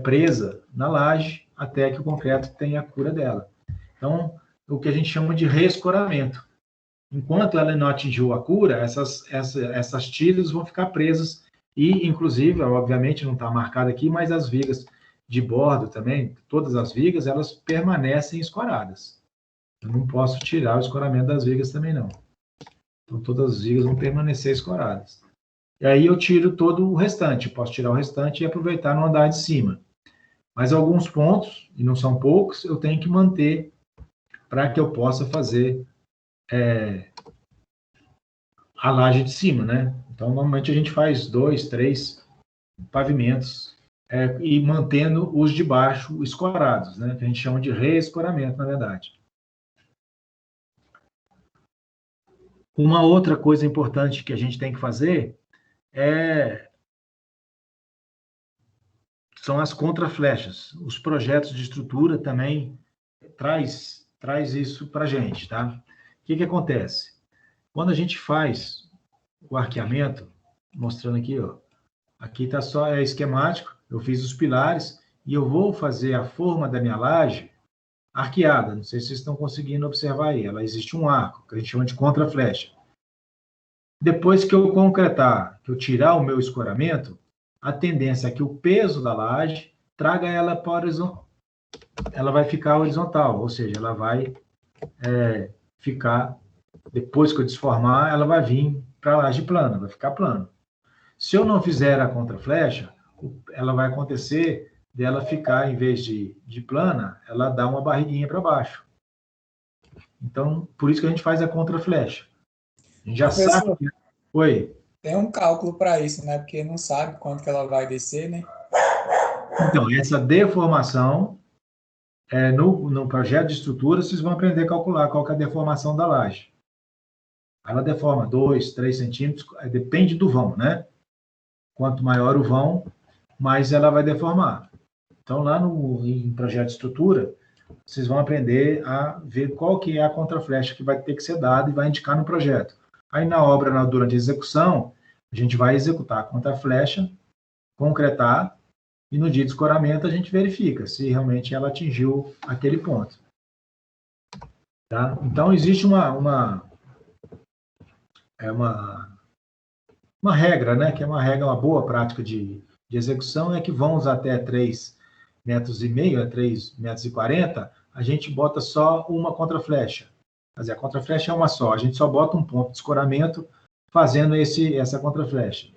presa na laje até que o concreto tenha a cura dela. Então, o que a gente chama de reescoramento. Enquanto ela não atingiu a cura, essas tiras vão ficar presas e, inclusive, obviamente não está marcado aqui, mas as vigas de bordo também, todas as vigas, elas permanecem escoradas. Eu não posso tirar o escoramento das vigas também, não. Então, todas as vigas vão permanecer escoradas. E aí eu tiro todo o restante. Eu posso tirar o restante e aproveitar no andar de cima. Mas alguns pontos, e não são poucos, eu tenho que manter para que eu possa fazer a laje de cima, né? Então, normalmente a gente faz 2, 3 pavimentos e mantendo os de baixo escorados, né? Que a gente chama de reescoramento, na verdade. Uma outra coisa importante que a gente tem que fazer são as contraflechas. Os projetos de estrutura também traz isso para a gente, tá? O que acontece? Quando a gente faz o arqueamento, mostrando aqui, ó, aqui está só esquemático, eu fiz os pilares e eu vou fazer a forma da minha laje arqueada. Não sei se vocês estão conseguindo observar aí. Ela existe um arco, que a gente chama de contraflecha. Depois que eu concretar, que eu tirar o meu escoramento, a tendência é que o peso da laje traga ela para horizontal. Ela vai ficar horizontal, ou seja, ela vai ficar, depois que eu desformar, ela vai vir para a laje plana, vai ficar plano. Se eu não fizer a contraflecha, ela vai acontecer dela ficar, em vez de plana, ela dá uma barriguinha para baixo. Então, por isso que a gente faz a contraflecha. A gente já sabe que... Oi. Tem um cálculo para isso, né? Porque não sabe quanto que ela vai descer, né? Então, essa deformação, no projeto de estrutura, vocês vão aprender a calcular qual que é a deformação da laje. Ela deforma 2, 3 centímetros, depende do vão, né? Quanto maior o vão, mais ela vai deformar. Então, lá em projeto de estrutura, vocês vão aprender a ver qual que é a contraflecha que vai ter que ser dada e vai indicar no projeto. Aí, na obra, durante a execução, a gente vai executar a contraflecha, concretar, e no dia de escoramento a gente verifica se realmente ela atingiu aquele ponto. Tá? Então, existe uma regra, né, que é uma boa prática de execução, é que vãos até 3,5 metros, a 3,40 metros, a gente bota só uma contraflecha. Quer dizer, a contraflecha é uma só, a gente só bota um ponto de escoramento fazendo essa contraflecha.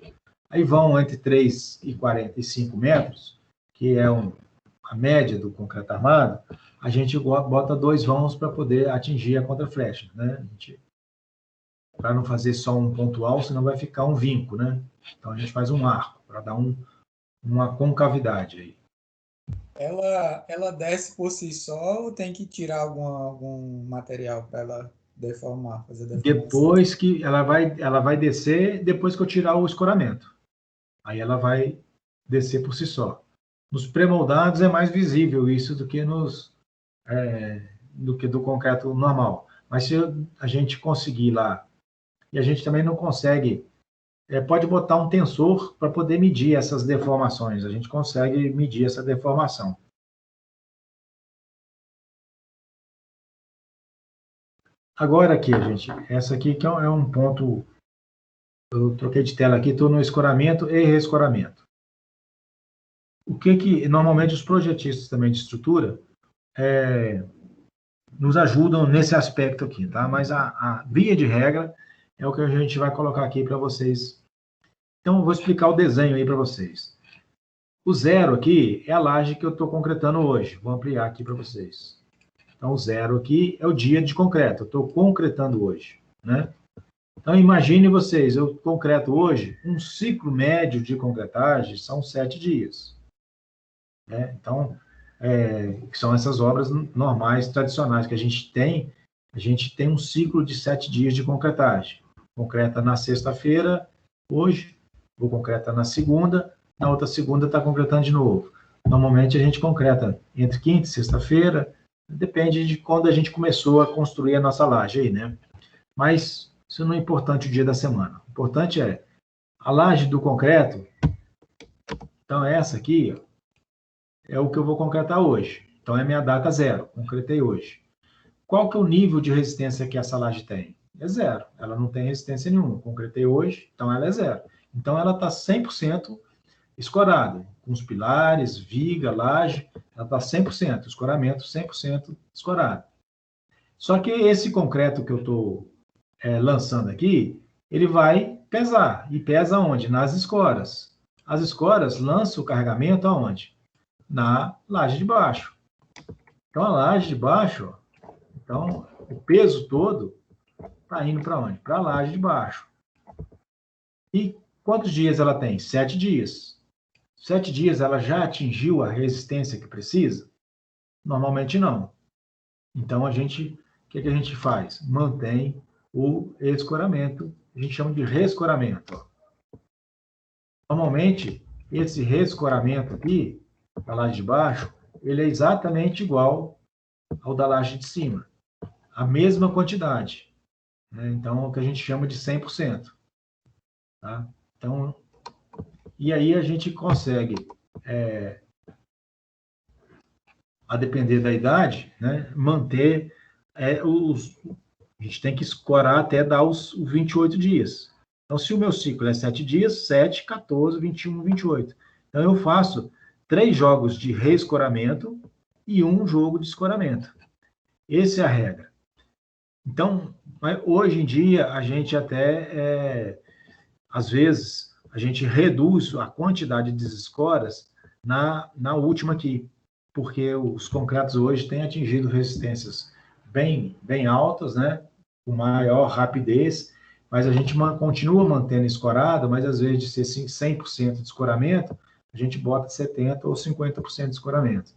Aí vão entre 3 e 45 metros, que é a média do concreto armado, a gente bota 2 vãos para poder atingir a contraflecha, né? Para não fazer só um pontual, senão vai ficar um vinco, né? Então a gente faz um arco, para dar uma concavidade aí. Ela desce por si só ou tem que tirar algum material para ela deformar, fazer deformação? Depois que ela vai descer, depois que eu tirar o escoramento. Aí ela vai descer por si só. Nos pré-moldados é mais visível isso do que do concreto normal. Mas se a gente conseguir lá, e a gente também não consegue, pode botar um tensor para poder medir essas deformações. A gente consegue medir essa deformação. Agora aqui, gente, essa aqui que é um ponto, eu troquei de tela aqui, estou no escoramento e reescoramento. O que normalmente os projetistas também de estrutura nos ajudam nesse aspecto aqui, tá? Mas a via de regra é o que a gente vai colocar aqui para vocês. Então, eu vou explicar o desenho aí para vocês. O 0 aqui é a laje que eu estou concretando hoje. Vou ampliar aqui para vocês. Então, o 0 aqui é o dia de concreto. Eu estou concretando hoje, né? Então, imagine vocês, eu concreto hoje, um ciclo médio de concretagem são 7 dias. Né? Então, que são essas obras normais, tradicionais que a gente tem um ciclo de 7 dias de concretagem. Concreta na sexta-feira, hoje, vou concretar na segunda, na outra segunda está concretando de novo. Normalmente a gente concreta entre quinta e sexta-feira, depende de quando a gente começou a construir a nossa laje aí, né? Mas isso não é importante o dia da semana. O importante é a laje do concreto. Então, essa aqui ó, é o que eu vou concretar hoje. Então, é minha data 0. Concretei hoje. Qual que é o nível de resistência que essa laje tem? É 0. Ela não tem resistência nenhuma. Concretei hoje, então ela é 0. Então, ela está 100% escorada. Com os pilares, viga, laje, ela está 100%. Escoramento 100% escorado. Só que esse concreto que eu estou lançando aqui, ele vai pesar. E pesa onde? Nas escoras. As escoras lançam o carregamento aonde? Na laje de baixo. Então, a laje de baixo, ó, então, o peso todo está indo para onde? Para a laje de baixo. E quantos dias ela tem? 7 dias. 7 dias ela já atingiu a resistência que precisa? Normalmente não. Então, o que a gente faz? Mantém o escoramento, a gente chama de rescoramento. Ó. Normalmente, esse rescoramento aqui, da laje de baixo, ele é exatamente igual ao da laje de cima. A mesma quantidade. Né? Então, é o que a gente chama de 100%. Tá? Então, e aí a gente consegue, a depender da idade, né, manter a gente tem que escorar até dar os 28 dias. Então, se o meu ciclo é 7 dias, 7, 14, 21, 28. Então, eu faço 3 jogos de reescoramento e 1 jogo de escoramento. Essa é a regra. Então, hoje em dia, a gente até, às vezes, a gente reduz a quantidade de escoras na última aqui, porque os concretos hoje têm atingido resistências bem altas, né? Com maior rapidez, mas a gente continua mantendo escorado, mas às vezes de ser 100% de escoramento, a gente bota 70% ou 50% de escoramento.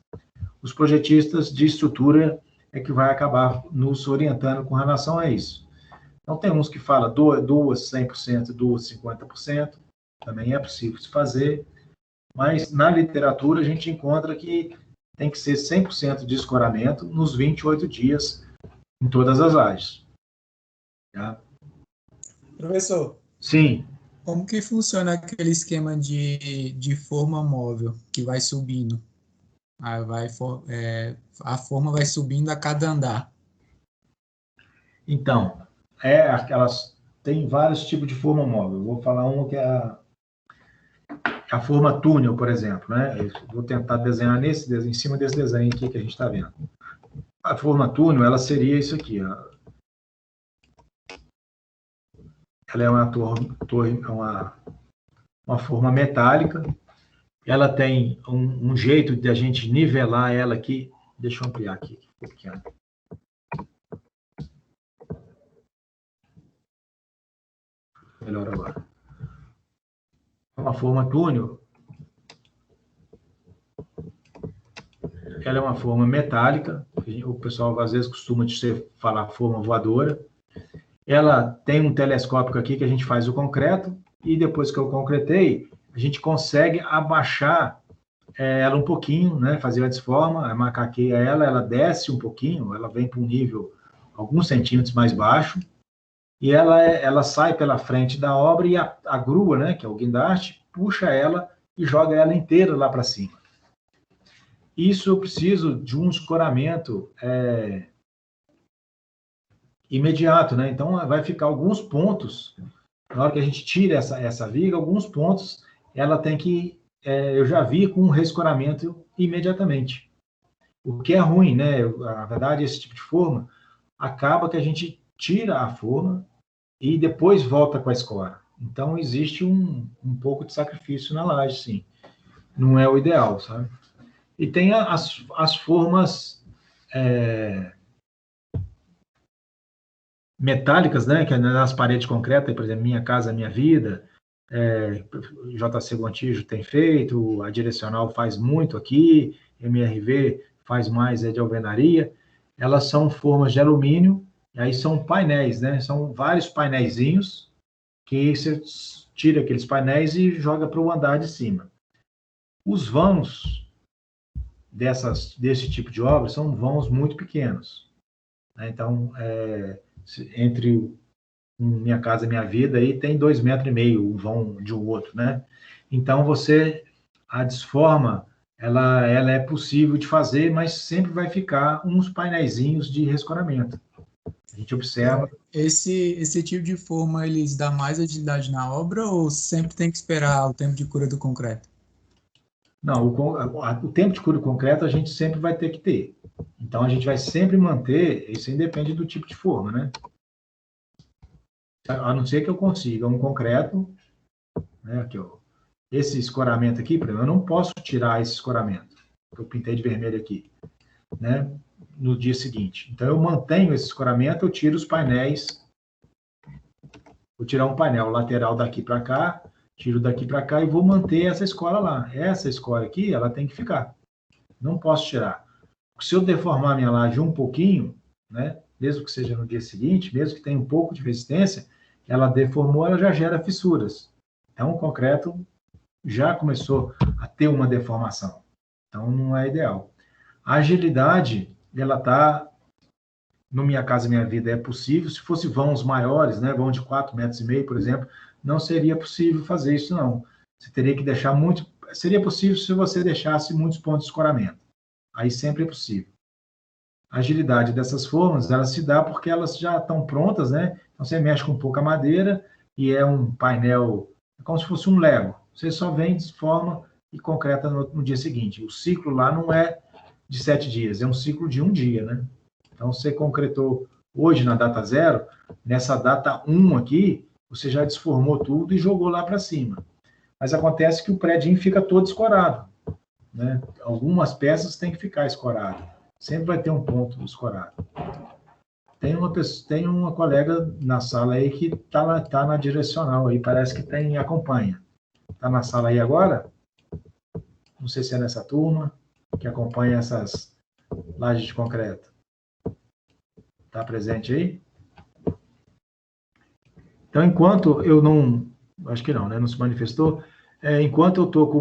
Os projetistas de estrutura é que vai acabar nos orientando com relação a isso. Então, tem uns que falam duas 100%, duas 50%, também é possível se fazer, mas na literatura a gente encontra que tem que ser 100% de escoramento nos 28 dias em todas as lajes. Tá? Professor. Sim. Como que funciona aquele esquema de forma móvel que vai subindo? Aí a forma vai subindo a cada andar. Então, tem vários tipos de forma móvel. Eu vou falar uma que é a forma túnel, por exemplo. Né? Eu vou tentar desenhar em cima desse desenho aqui que a gente está vendo. A forma túnel, ela seria isso aqui. Ó. Ela é uma forma metálica. Ela tem um jeito de a gente nivelar ela aqui. Deixa eu ampliar aqui. Melhor agora. Uma forma túnel. Ela é uma forma metálica. O pessoal às vezes costuma falar forma voadora. Ela tem um telescópio aqui que a gente faz o concreto e depois que eu concretei, a gente consegue abaixar ela um pouquinho, né? Fazer a desforma, macaqueia ela desce um pouquinho, ela vem para um nível alguns centímetros mais baixo e ela sai pela frente da obra e a grua, né? Que é o guindaste, puxa ela e joga ela inteira lá para cima. Isso eu preciso de um escoramento imediato, né? Então, vai ficar alguns pontos, na hora que a gente tira essa viga, alguns pontos, ela tem que, eu já vi com um rescoramento imediatamente. O que é ruim, né? Na verdade, esse tipo de forma, acaba que a gente tira a forma e depois volta com a escora. Então, existe um pouco de sacrifício na laje, sim. Não é o ideal, sabe? E tem as formas metálicas, né, que é nas paredes concretas, por exemplo, Minha Casa Minha Vida, JC Gontijo tem feito, a Direcional faz muito aqui, MRV faz mais de alvenaria, elas são formas de alumínio, e aí são painéis, né, são vários painéisinhos, que você tira aqueles painéis e joga para o andar de cima. Os vãos desse tipo de obra são vãos muito pequenos, né? Então, entre Minha Casa Minha Vida aí tem 2,5 metros o vão de um outro, né? Então, a desforma, ela é possível de fazer, mas sempre vai ficar uns painéisinhos de rescoramento. A gente observa. Esse tipo de forma, eles dá mais agilidade na obra ou sempre tem que esperar o tempo de cura do concreto? Não, o tempo de cura do concreto a gente sempre vai ter que ter. Então, a gente vai sempre manter, isso independe do tipo de forma, né? A não ser que eu consiga um concreto, né, aqui, ó, esse escoramento aqui, por exemplo, eu não posso tirar esse escoramento, que eu pintei de vermelho aqui, né, no dia seguinte. Então, eu mantenho esse escoramento, eu tiro os painéis, vou tirar um painel lateral daqui para cá, tiro daqui para cá e vou manter essa escora lá. Essa escora aqui, ela tem que ficar. Não posso tirar. Se eu deformar minha laje um pouquinho, né, mesmo que seja no dia seguinte, mesmo que tenha um pouco de resistência, ela deformou, ela já gera fissuras. Então, o concreto já começou a ter uma deformação. Então, não é ideal. A agilidade, ela está, no Minha Casa Minha Vida, é possível. Se fosse vãos maiores, né, vão de 4,5 metros, por exemplo, não seria possível fazer isso, não. Você teria que deixar muito... Seria possível se você deixasse muitos pontos de escoramento. Aí sempre é possível. A agilidade dessas formas, ela se dá porque elas já estão prontas, né? Então, você mexe com um pouco a madeira e é um painel, como se fosse um Lego. Você só vem, desforma e concreta no dia seguinte. O ciclo lá não é de 7 dias, é um ciclo de um dia, né? Então, você concretou hoje na data 0, nessa data 1 aqui, você já desformou tudo e jogou lá para cima. Mas acontece que o prédio fica todo escorado, né? Algumas peças têm que ficar escoradas. Sempre vai ter um ponto escorado. Tem uma colega na sala aí que tá na direcional aí, parece que acompanha. Tá na sala aí agora? Não sei se é nessa turma que acompanha essas lajes de concreto. Tá presente aí? Então, enquanto eu não... Acho que não, né? Não se manifestou. Enquanto eu tô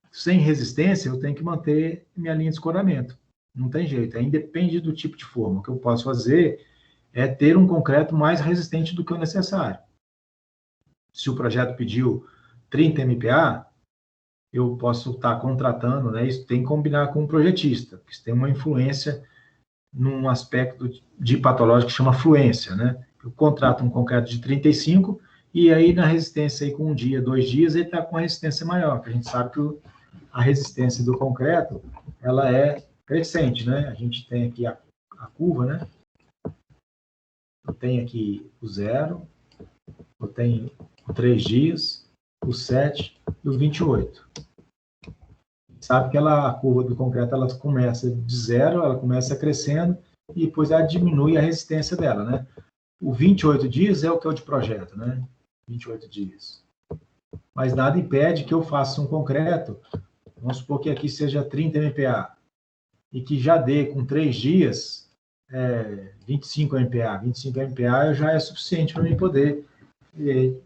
sem resistência, eu tenho que manter minha linha de escoramento. Não tem jeito, aí depende do tipo de forma. O que eu posso fazer é ter um concreto mais resistente do que o necessário. Se o projeto pediu 30 MPa, eu posso estar contratando, né? Isso tem que combinar com o projetista, porque isso tem uma influência num aspecto de patológico que chama fluência, né? Eu contrato um concreto de 35 e aí na resistência aí com 1 dia, 2 dias, ele está com uma resistência maior, porque a gente sabe que a resistência do concreto, ela é crescente, né? A gente tem aqui a curva, né? Eu tenho aqui o 0, eu tenho o 3 dias, o 7 e o 28. Sabe que a curva do concreto, ela começa de 0, ela começa crescendo e depois ela diminui a resistência dela, né? O 28 dias é o que é o de projeto, né? 28 dias. Mas nada impede que eu faça um concreto, vamos supor que aqui seja 30 MPa, e que já dê com 3 dias 25 MPa. 25 MPa já é suficiente para mim poder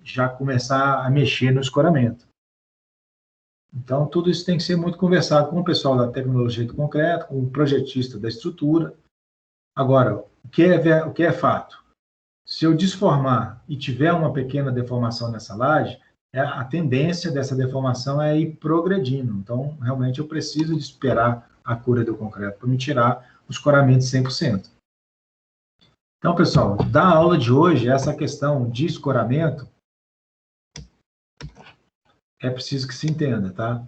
já começar a mexer no escoramento. Então, tudo isso tem que ser muito conversado com o pessoal da tecnologia do concreto, com o projetista da estrutura. Agora, o que é fato? Se eu desformar e tiver uma pequena deformação nessa laje, a tendência dessa deformação é ir progredindo. Então, realmente, eu preciso de esperar a cura do concreto para me tirar o escoramento 100%. Então, pessoal, da aula de hoje, essa questão de escoramento é preciso que se entenda, tá?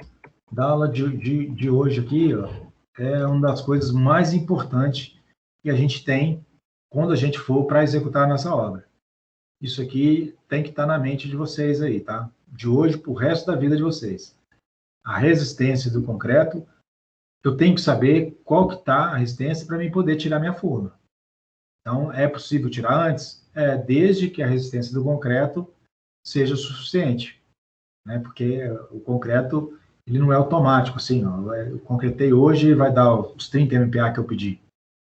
Da aula de hoje aqui, ó, é uma das coisas mais importantes que a gente tem quando a gente for para executar a nossa obra. Isso aqui tem que estar na mente de vocês aí, tá? De hoje para o resto da vida de vocês. A resistência do concreto, eu tenho que saber qual que está a resistência para mim poder tirar minha forma. Então, é possível tirar antes? Desde que a resistência do concreto seja suficiente, né? Porque o concreto, ele não é automático, assim, ó, eu concretei hoje e vai dar os 30 MPa que eu pedi.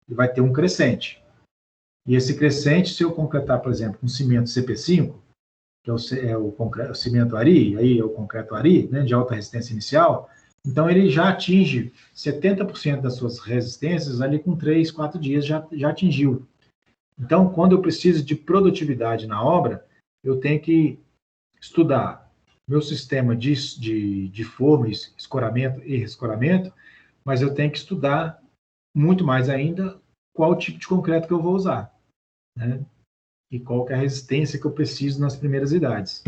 E vai ter um crescente. E esse crescente, se eu concretar, por exemplo, um cimento CP5, que é o cimento Ari, aí é o concreto Ari, né, de alta resistência inicial, Então, ele já atinge 70% das suas resistências ali com 3, 4 dias já atingiu. Então, quando eu preciso de produtividade na obra, eu tenho que estudar meu sistema de forma, escoramento e rescoramento, mas eu tenho que estudar muito mais ainda qual tipo de concreto que eu vou usar, né? E qual que é a resistência que eu preciso nas primeiras idades.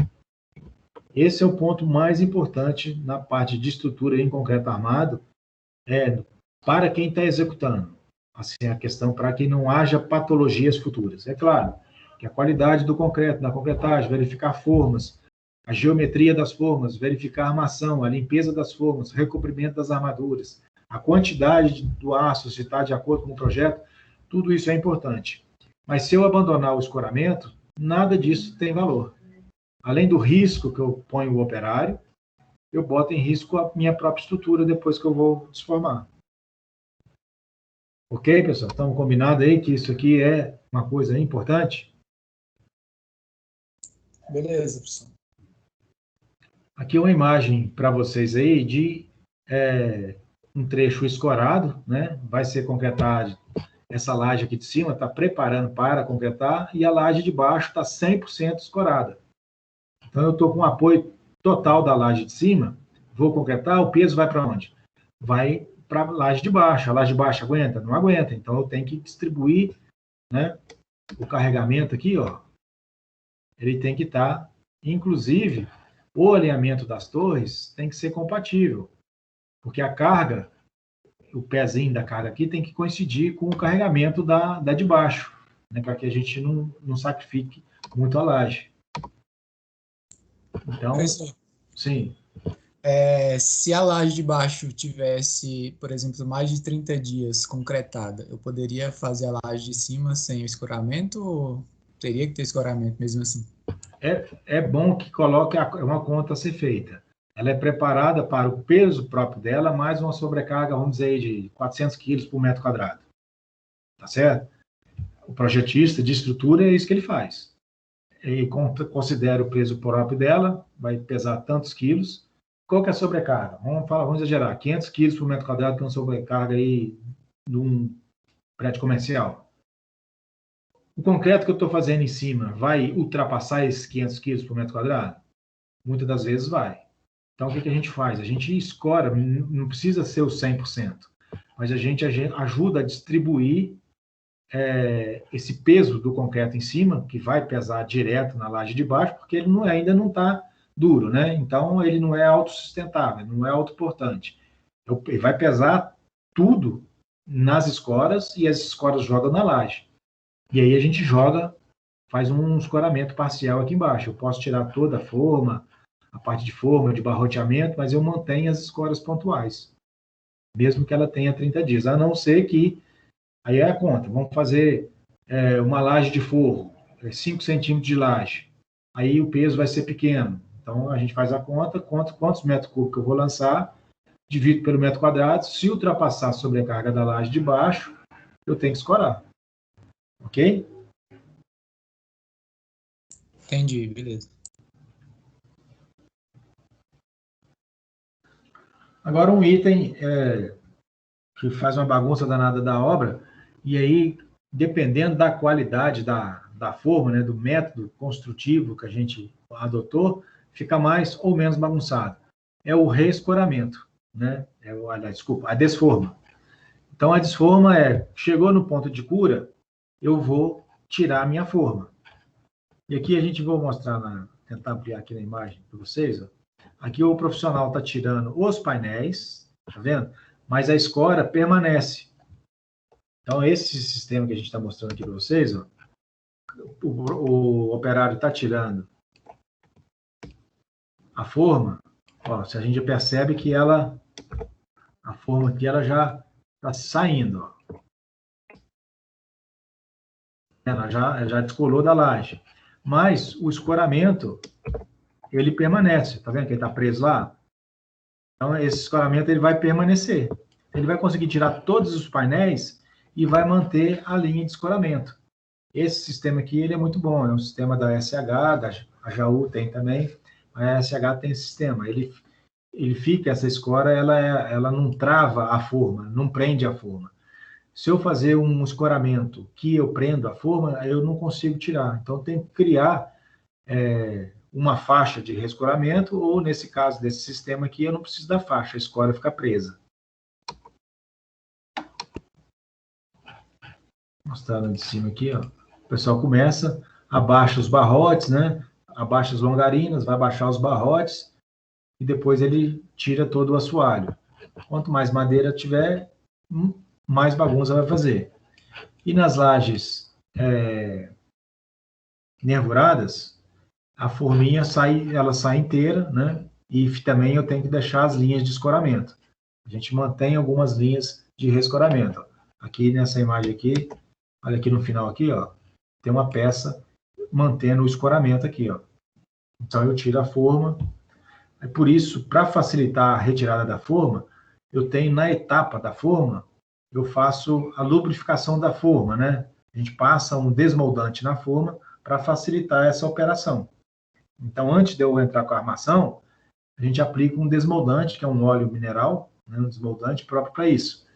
Esse é o ponto mais importante na parte de estrutura em concreto armado, para quem está executando. Assim, a questão para que não haja patologias futuras. É claro que a qualidade do concreto, da concretagem, verificar formas, a geometria das formas, verificar a armação, a limpeza das formas, o recobrimento das armaduras, a quantidade do aço, se está de acordo com o projeto, tudo isso é importante. Mas se eu abandonar o escoramento, nada disso tem valor. Além do risco que eu ponho o operário, eu boto em risco a minha própria estrutura depois que eu vou desformar. Ok, pessoal? Estamos combinados aí que isso aqui é uma coisa importante? Beleza, professor. Aqui é uma imagem para vocês aí de um trecho escorado, né? Vai ser concretado. Essa laje aqui de cima está preparando para concretar e a laje de baixo está 100% escorada. Então, eu estou com o apoio total da laje de cima, vou concretar, o peso vai para onde? Vai para a laje de baixo. A laje de baixo aguenta? Não aguenta. Então, eu tenho que distribuir, né, o carregamento aqui, ó. Ele tem que estar, inclusive, o alinhamento das torres tem que ser compatível, porque a carga, o pezinho da carga aqui tem que coincidir com o carregamento da de baixo, né, para que a gente não sacrifique muito a laje. Então, Professor, sim. se a laje de baixo tivesse, por exemplo, mais de 30 dias concretada, eu poderia fazer a laje de cima sem o escoramento ou teria que ter escoramento mesmo assim? É bom que coloque uma conta a ser feita. Ela é preparada para o peso próprio dela, mais uma sobrecarga, vamos dizer, de 400 quilos por metro quadrado. Tá certo? O projetista de estrutura é isso que ele faz. Ele considera o peso próprio dela, vai pesar tantos quilos. Qual que é a sobrecarga? Vamos exagerar, 500 quilos por metro quadrado, que é uma sobrecarga aí de um prédio comercial. O concreto que eu estou fazendo em cima vai ultrapassar esses 500 quilos por metro quadrado? Muitas das vezes vai. Então, o que a gente faz? A gente escora, não precisa ser o 100%, mas a gente ajuda a distribuir esse peso do concreto em cima, que vai pesar direto na laje de baixo, porque ele ainda não está duro, né? Então, ele não é autossustentável, não é autoportante. Ele vai pesar tudo nas escoras e as escoras jogam na laje. E aí a gente faz um escoramento parcial aqui embaixo. Eu posso tirar toda a forma, a parte de forma, de barroteamento, mas eu mantenho as escoras pontuais, mesmo que ela tenha 30 dias, a não ser que, aí é a conta, vamos fazer uma laje de forro, 5 centímetros de laje, aí o peso vai ser pequeno, então a gente faz a conta, quantos metros cúbicos eu vou lançar, divido pelo metro quadrado, se ultrapassar a sobrecarga da laje de baixo, eu tenho que escorar, ok? Entendi, beleza. Agora, um item que faz uma bagunça danada da obra, e aí, dependendo da qualidade da forma, né, do método construtivo que a gente adotou, fica mais ou menos bagunçado. É o reescoramento, né? A desforma. Então, a desforma chegou no ponto de cura, eu vou tirar a minha forma. E aqui a gente vai mostrar, tentar ampliar aqui na imagem para vocês, ó. Aqui o profissional está tirando os painéis, tá vendo? Mas a escora permanece. Então, esse sistema que a gente está mostrando aqui para vocês, ó, o operário está tirando a forma, ó, se a gente percebe que a forma aqui ela já está saindo. Ó. Ela já descolou da laje. Mas o escoramento, ele permanece. Tá vendo que ele está preso lá? Então, esse escoramento ele vai permanecer. Ele vai conseguir tirar todos os painéis e vai manter a linha de escoramento. Esse sistema aqui ele é muito bom, é um sistema da SH, a Jaú tem também, a SH tem esse sistema. ele fica, essa escora, ela não trava a forma, não prende a forma. Se eu fazer um escoramento que eu prendo a forma, eu não consigo tirar. Então, eu tenho que criar uma faixa de rescoramento, ou, nesse caso desse sistema aqui, eu não preciso da faixa, a escora fica presa. Mostrando de cima aqui, ó. O pessoal começa, abaixa os barrotes, né? Abaixa as longarinas, vai baixar os barrotes, e depois ele tira todo o assoalho. Quanto mais madeira tiver, mais bagunça vai fazer. E nas lajes nervuradas, a forminha ela sai inteira, né? E também eu tenho que deixar as linhas de escoramento. A gente mantém algumas linhas de rescoramento. Aqui nessa imagem aqui, olha aqui no final aqui, ó, tem uma peça mantendo o escoramento aqui, ó. Então eu tiro a forma. É por isso, para facilitar a retirada da forma, eu tenho na etapa da forma, eu faço a lubrificação da forma, né? A gente passa um desmoldante na forma para facilitar essa operação. Então, antes de eu entrar com a armação, a gente aplica um desmoldante, que é um óleo mineral, né? Um desmoldante próprio para isso.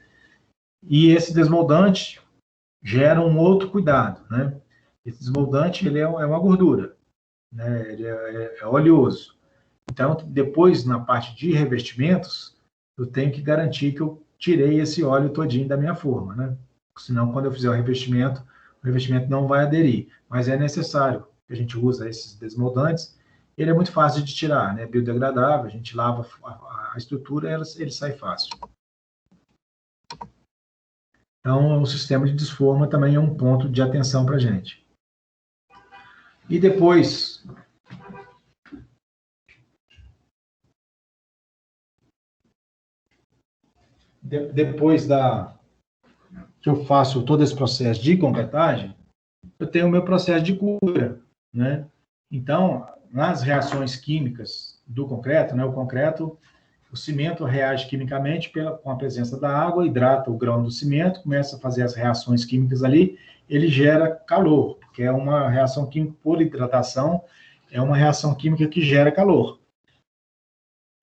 E esse desmoldante gera um outro cuidado, né? Esse desmoldante, ele é uma gordura, né? Ele é oleoso. Então, depois, na parte de revestimentos, eu tenho que garantir que eu tirei esse óleo todinho da minha forma, né? Senão, quando eu fizer o revestimento não vai aderir. Mas é necessário que a gente use esses desmoldantes. Ele é muito fácil de tirar, né? Biodegradável, a gente lava a estrutura, ele sai fácil. Então, o sistema de desforma também é um ponto de atenção para a gente. E depois... Depois que eu faço todo esse processo de concretagem, eu tenho o meu processo de cura, né? Então, nas reações químicas do concreto, né, o cimento reage quimicamente com a presença da água, hidrata o grão do cimento, começa a fazer as reações químicas ali, ele gera calor, porque é uma reação química por hidratação, é uma reação química que gera calor.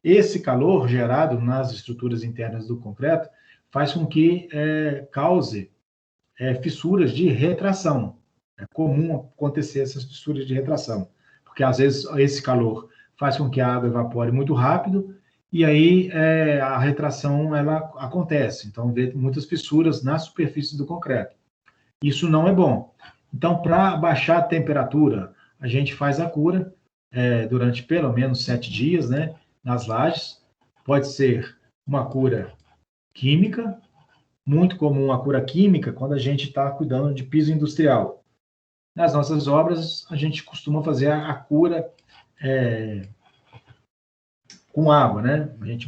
Esse calor gerado nas estruturas internas do concreto faz com que cause fissuras de retração. É comum acontecer essas fissuras de retração, porque às vezes esse calor faz com que a água evapore muito rápido e aí a retração ela acontece. Então, vê muitas fissuras na superfície do concreto. Isso não é bom. Então, para baixar a temperatura, a gente faz a cura durante pelo menos 7 dias, né? Nas lajes, pode ser uma cura química, muito comum a cura química quando a gente está cuidando de piso industrial. Nas nossas obras, a gente costuma fazer a cura com água, né? A gente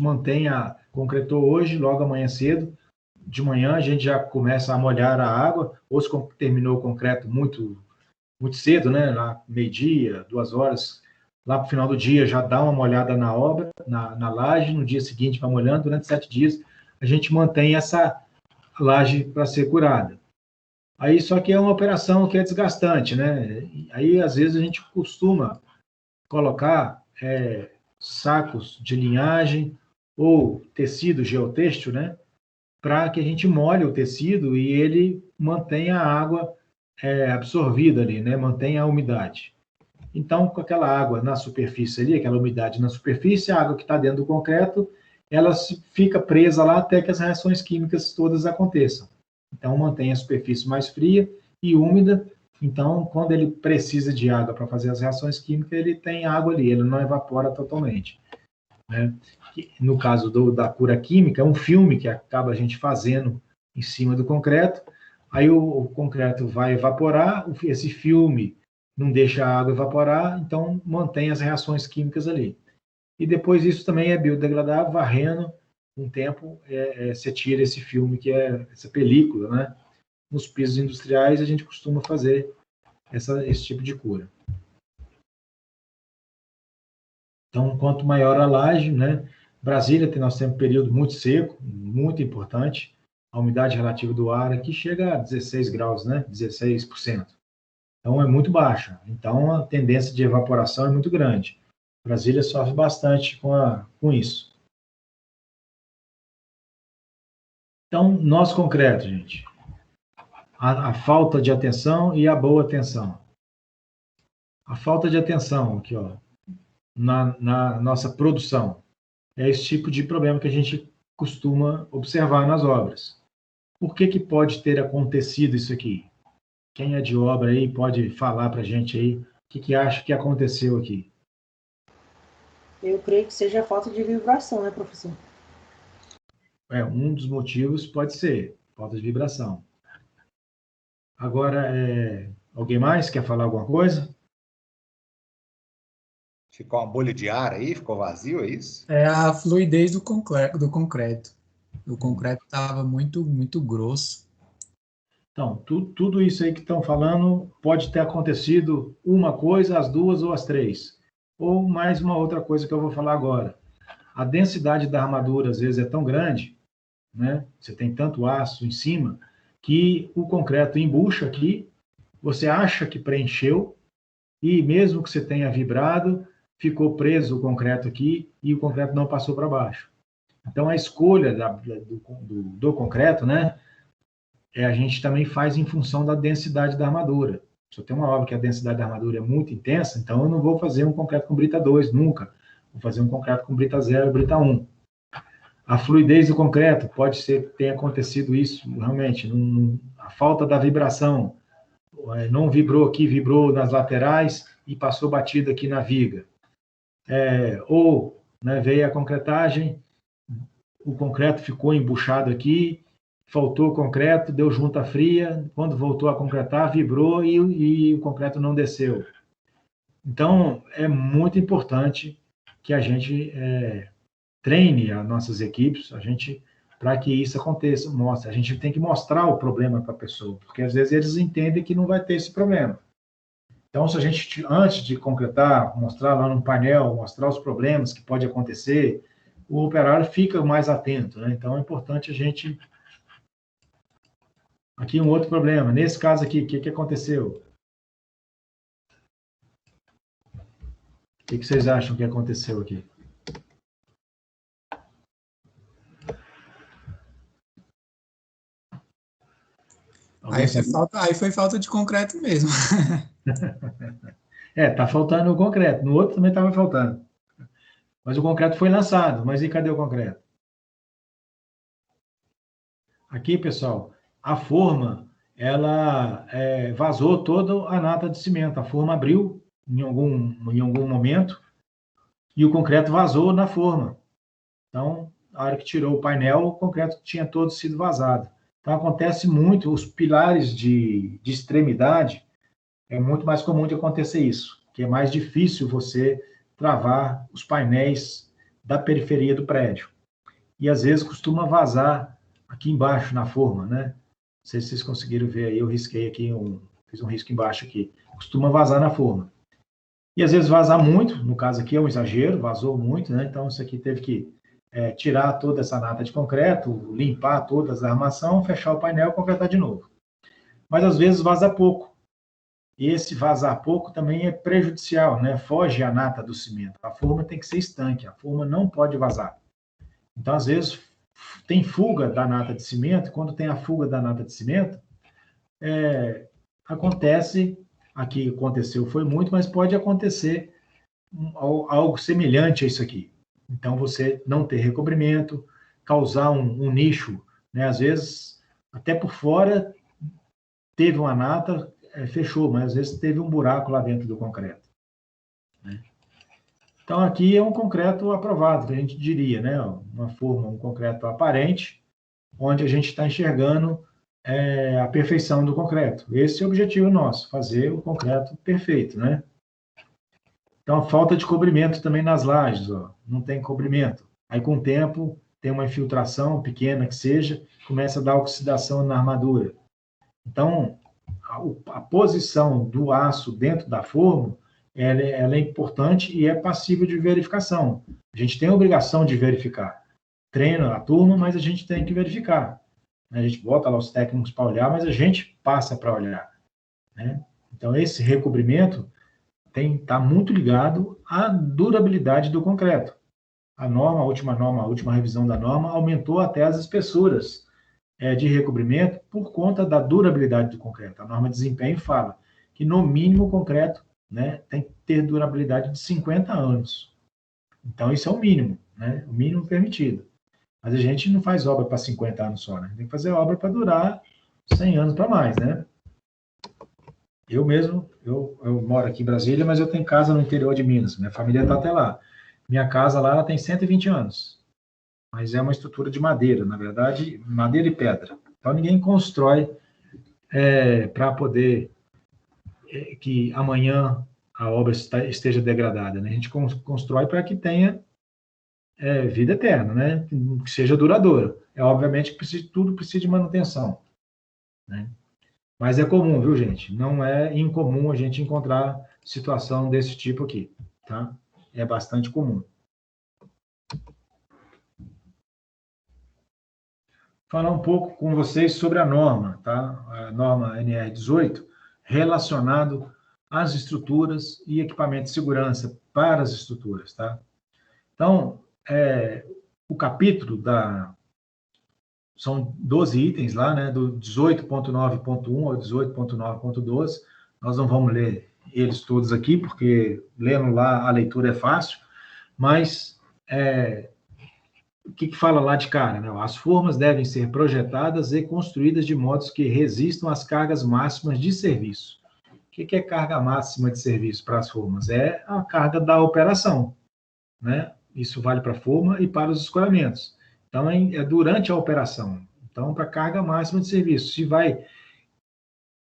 concretou hoje, logo amanhã cedo, de manhã a gente já começa a molhar a água, ou se terminou o concreto muito, muito cedo, né? Lá meio-dia, 2 horas, lá para o final do dia já dá uma molhada na obra, na laje, no dia seguinte vai molhando, durante 7 dias a gente mantém essa laje para ser curada. Aí só que é uma operação que é desgastante, né? Aí às vezes a gente costuma colocar sacos de linhagem ou tecido geotêxtil, né? Para que a gente molhe o tecido e ele mantenha a água absorvida ali, né? Mantenha a umidade. Então, com aquela água na superfície ali, aquela umidade na superfície, a água que está dentro do concreto, ela fica presa lá até que as reações químicas todas aconteçam. Então, mantém a superfície mais fria e úmida. Então, quando ele precisa de água para fazer as reações químicas, ele tem água ali, ele não evapora totalmente, né? No caso da cura química, é um filme que acaba a gente fazendo em cima do concreto, aí o concreto vai evaporar, esse filme não deixa a água evaporar, então mantém as reações químicas ali. E depois isso também é biodegradável, varrendo, um tempo você tira esse filme, que é essa película, né? Nos pisos industriais a gente costuma fazer esse tipo de cura. Então, quanto maior a laje, né? Brasília, nós temos um período muito seco, muito importante, a umidade relativa do ar aqui chega a 16 graus, né? 16%. Então, é muito baixa. Então, a tendência de evaporação é muito grande. Brasília sofre bastante com isso. Então, nosso concreto, gente. A falta de atenção e a boa atenção. A falta de atenção, aqui, ó, na nossa produção. É esse tipo de problema que a gente costuma observar nas obras. Por que pode ter acontecido isso aqui? Quem é de obra aí pode falar para a gente aí o que acha que aconteceu aqui? Eu creio que seja a falta de vibração, né, professor? Um dos motivos pode ser falta de vibração. Agora, alguém mais quer falar alguma coisa? Ficou uma bolha de ar aí? Ficou vazio, é isso? É a fluidez do concreto. O concreto estava muito, muito grosso. Então, tudo isso aí que estão falando pode ter acontecido uma coisa, as duas ou as três. Ou mais uma outra coisa que eu vou falar agora. A densidade da armadura, às vezes, é tão grande, né? Você tem tanto aço em cima, que o concreto embucha aqui, você acha que preencheu, e mesmo que você tenha vibrado, ficou preso o concreto aqui, e o concreto não passou para baixo. Então, a escolha do concreto, né? A gente também faz em função da densidade da armadura. Se eu tenho uma obra que a densidade da armadura é muito intensa, então eu não vou fazer um concreto com brita 2, nunca. Vou fazer um concreto com brita 0, brita 1. A fluidez do concreto, pode ser que tenha acontecido isso, realmente, a falta da vibração. Não vibrou aqui, vibrou nas laterais e passou batido aqui na viga. Ou, né, veio a concretagem, o concreto ficou embuchado aqui, faltou concreto, deu junta fria, quando voltou a concretar, vibrou e o concreto não desceu. Então, é muito importante que a gente treine as nossas equipes, para que isso aconteça. A gente tem que mostrar o problema para a pessoa, porque às vezes eles entendem que não vai ter esse problema. Então, se a gente, antes de concretar, mostrar lá no painel, mostrar os problemas que pode acontecer, o operário fica mais atento, né? Então, é importante a gente... Aqui um outro problema. Nesse caso aqui, o que aconteceu? O que vocês acham que aconteceu aqui? Aí foi falta de concreto mesmo. Tá faltando o concreto. No outro também estava faltando. Mas o concreto foi lançado. Mas e cadê o concreto? Aqui, pessoal, a forma, ela vazou toda a nata de cimento. A forma abriu em algum momento e o concreto vazou na forma. Então, a hora que tirou o painel, o concreto tinha todo sido vazado. Então, acontece muito, os pilares de extremidade, é muito mais comum de acontecer isso, que é mais difícil você travar os painéis da periferia do prédio. E, às vezes, costuma vazar aqui embaixo, na forma, né? Não sei se vocês conseguiram ver aí, eu risquei aqui, fiz um risco embaixo aqui. Costuma vazar na forma. E, às vezes, vazar muito, no caso aqui é um exagero, vazou muito, né? Então, isso aqui teve que tirar toda essa nata de concreto, limpar todas as armação, fechar o painel e concretar de novo. Mas, às vezes, vaza pouco. E esse vazar pouco também é prejudicial, né? Foge a nata do cimento. A forma tem que ser estanque, a forma não pode vazar. Então, às vezes, tem fuga da nata de cimento. Quando tem a fuga da nata de cimento, aqui aconteceu, foi muito, mas pode acontecer algo semelhante a isso aqui. Então, você não ter recobrimento, causar um nicho, né? Às vezes, até por fora, teve uma nata, fechou, mas às vezes teve um buraco lá dentro do concreto, né? Então, aqui é um concreto aprovado, que a gente diria, né? Uma forma, um concreto aparente, onde a gente está enxergando a perfeição do concreto. Esse é o objetivo nosso, fazer o concreto perfeito, né? Então, a falta de cobrimento também nas lajes, ó, não tem cobrimento. Aí, com o tempo, tem uma infiltração pequena que seja, começa a dar oxidação na armadura. Então, a posição do aço dentro da forma, ela é importante e é passível de verificação. A gente tem a obrigação de verificar. Treina a turma, mas a gente tem que verificar. A gente bota lá os técnicos para olhar, mas a gente passa para olhar, né? Então, esse recobrimento está muito ligado à durabilidade do concreto. A última revisão da norma, aumentou até as espessuras de recobrimento por conta da durabilidade do concreto. A norma de desempenho fala que, no mínimo, o concreto, né, tem que ter durabilidade de 50 anos. Então, isso é o mínimo, né, o mínimo permitido. Mas a gente não faz obra para 50 anos só, né? Tem que fazer obra para durar 100 anos para mais, né? Eu mesmo, eu moro aqui em Brasília, mas eu tenho casa no interior de Minas. Minha família está até lá. Minha casa lá ela tem 120 anos. Mas é uma estrutura de madeira, na verdade, madeira e pedra. Então, ninguém constrói para poder que amanhã a obra esteja degradada, né? A gente constrói para que tenha vida eterna, né? Que seja duradouro. Obviamente que tudo precisa de manutenção, né? Mas é comum, viu, gente? Não é incomum a gente encontrar situação desse tipo aqui, tá? É bastante comum. Falar um pouco com vocês sobre a norma, tá? A norma NR18, relacionado às estruturas e equipamentos de segurança para as estruturas, tá? Então, o capítulo são 12 itens lá, né? Do 18.9.1 ao 18.9.12. Nós não vamos ler eles todos aqui, porque lendo lá a leitura é fácil, mas o que fala lá de cara, né? As formas devem ser projetadas e construídas de modos que resistam às cargas máximas de serviço. O que é carga máxima de serviço para as formas? É a carga da operação, né? Isso vale para a forma e para os escoramentos. Então, é durante a operação. Então, para carga máxima de serviço. Se vai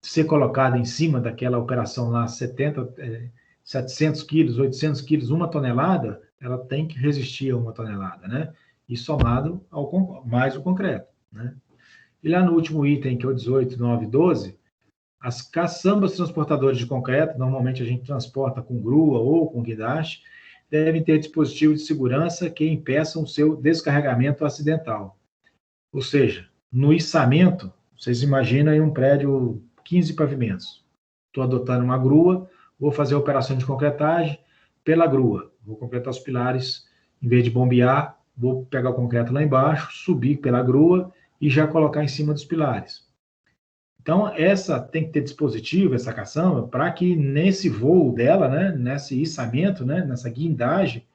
ser colocada em cima daquela operação lá, 700 quilos, 800 quilos, 1 tonelada, ela tem que resistir a 1 tonelada, né? E somado mais o concreto, né? E lá no último item, que é o 18.9.12, as caçambas transportadoras de concreto, normalmente a gente transporta com grua ou com guindaste, devem ter dispositivos de segurança que impeçam o seu descarregamento acidental. Ou seja, no içamento, vocês imaginam aí um prédio 15 pavimentos. Estou adotando uma grua, vou fazer a operação de concretagem pela grua. Vou concretar os pilares, em vez de bombear, vou pegar o concreto lá embaixo, subir pela grua e já colocar em cima dos pilares. Então, essa tem que ter dispositivo, essa caçamba, para que nesse voo dela, né, nesse içamento, né, nessa guindagem,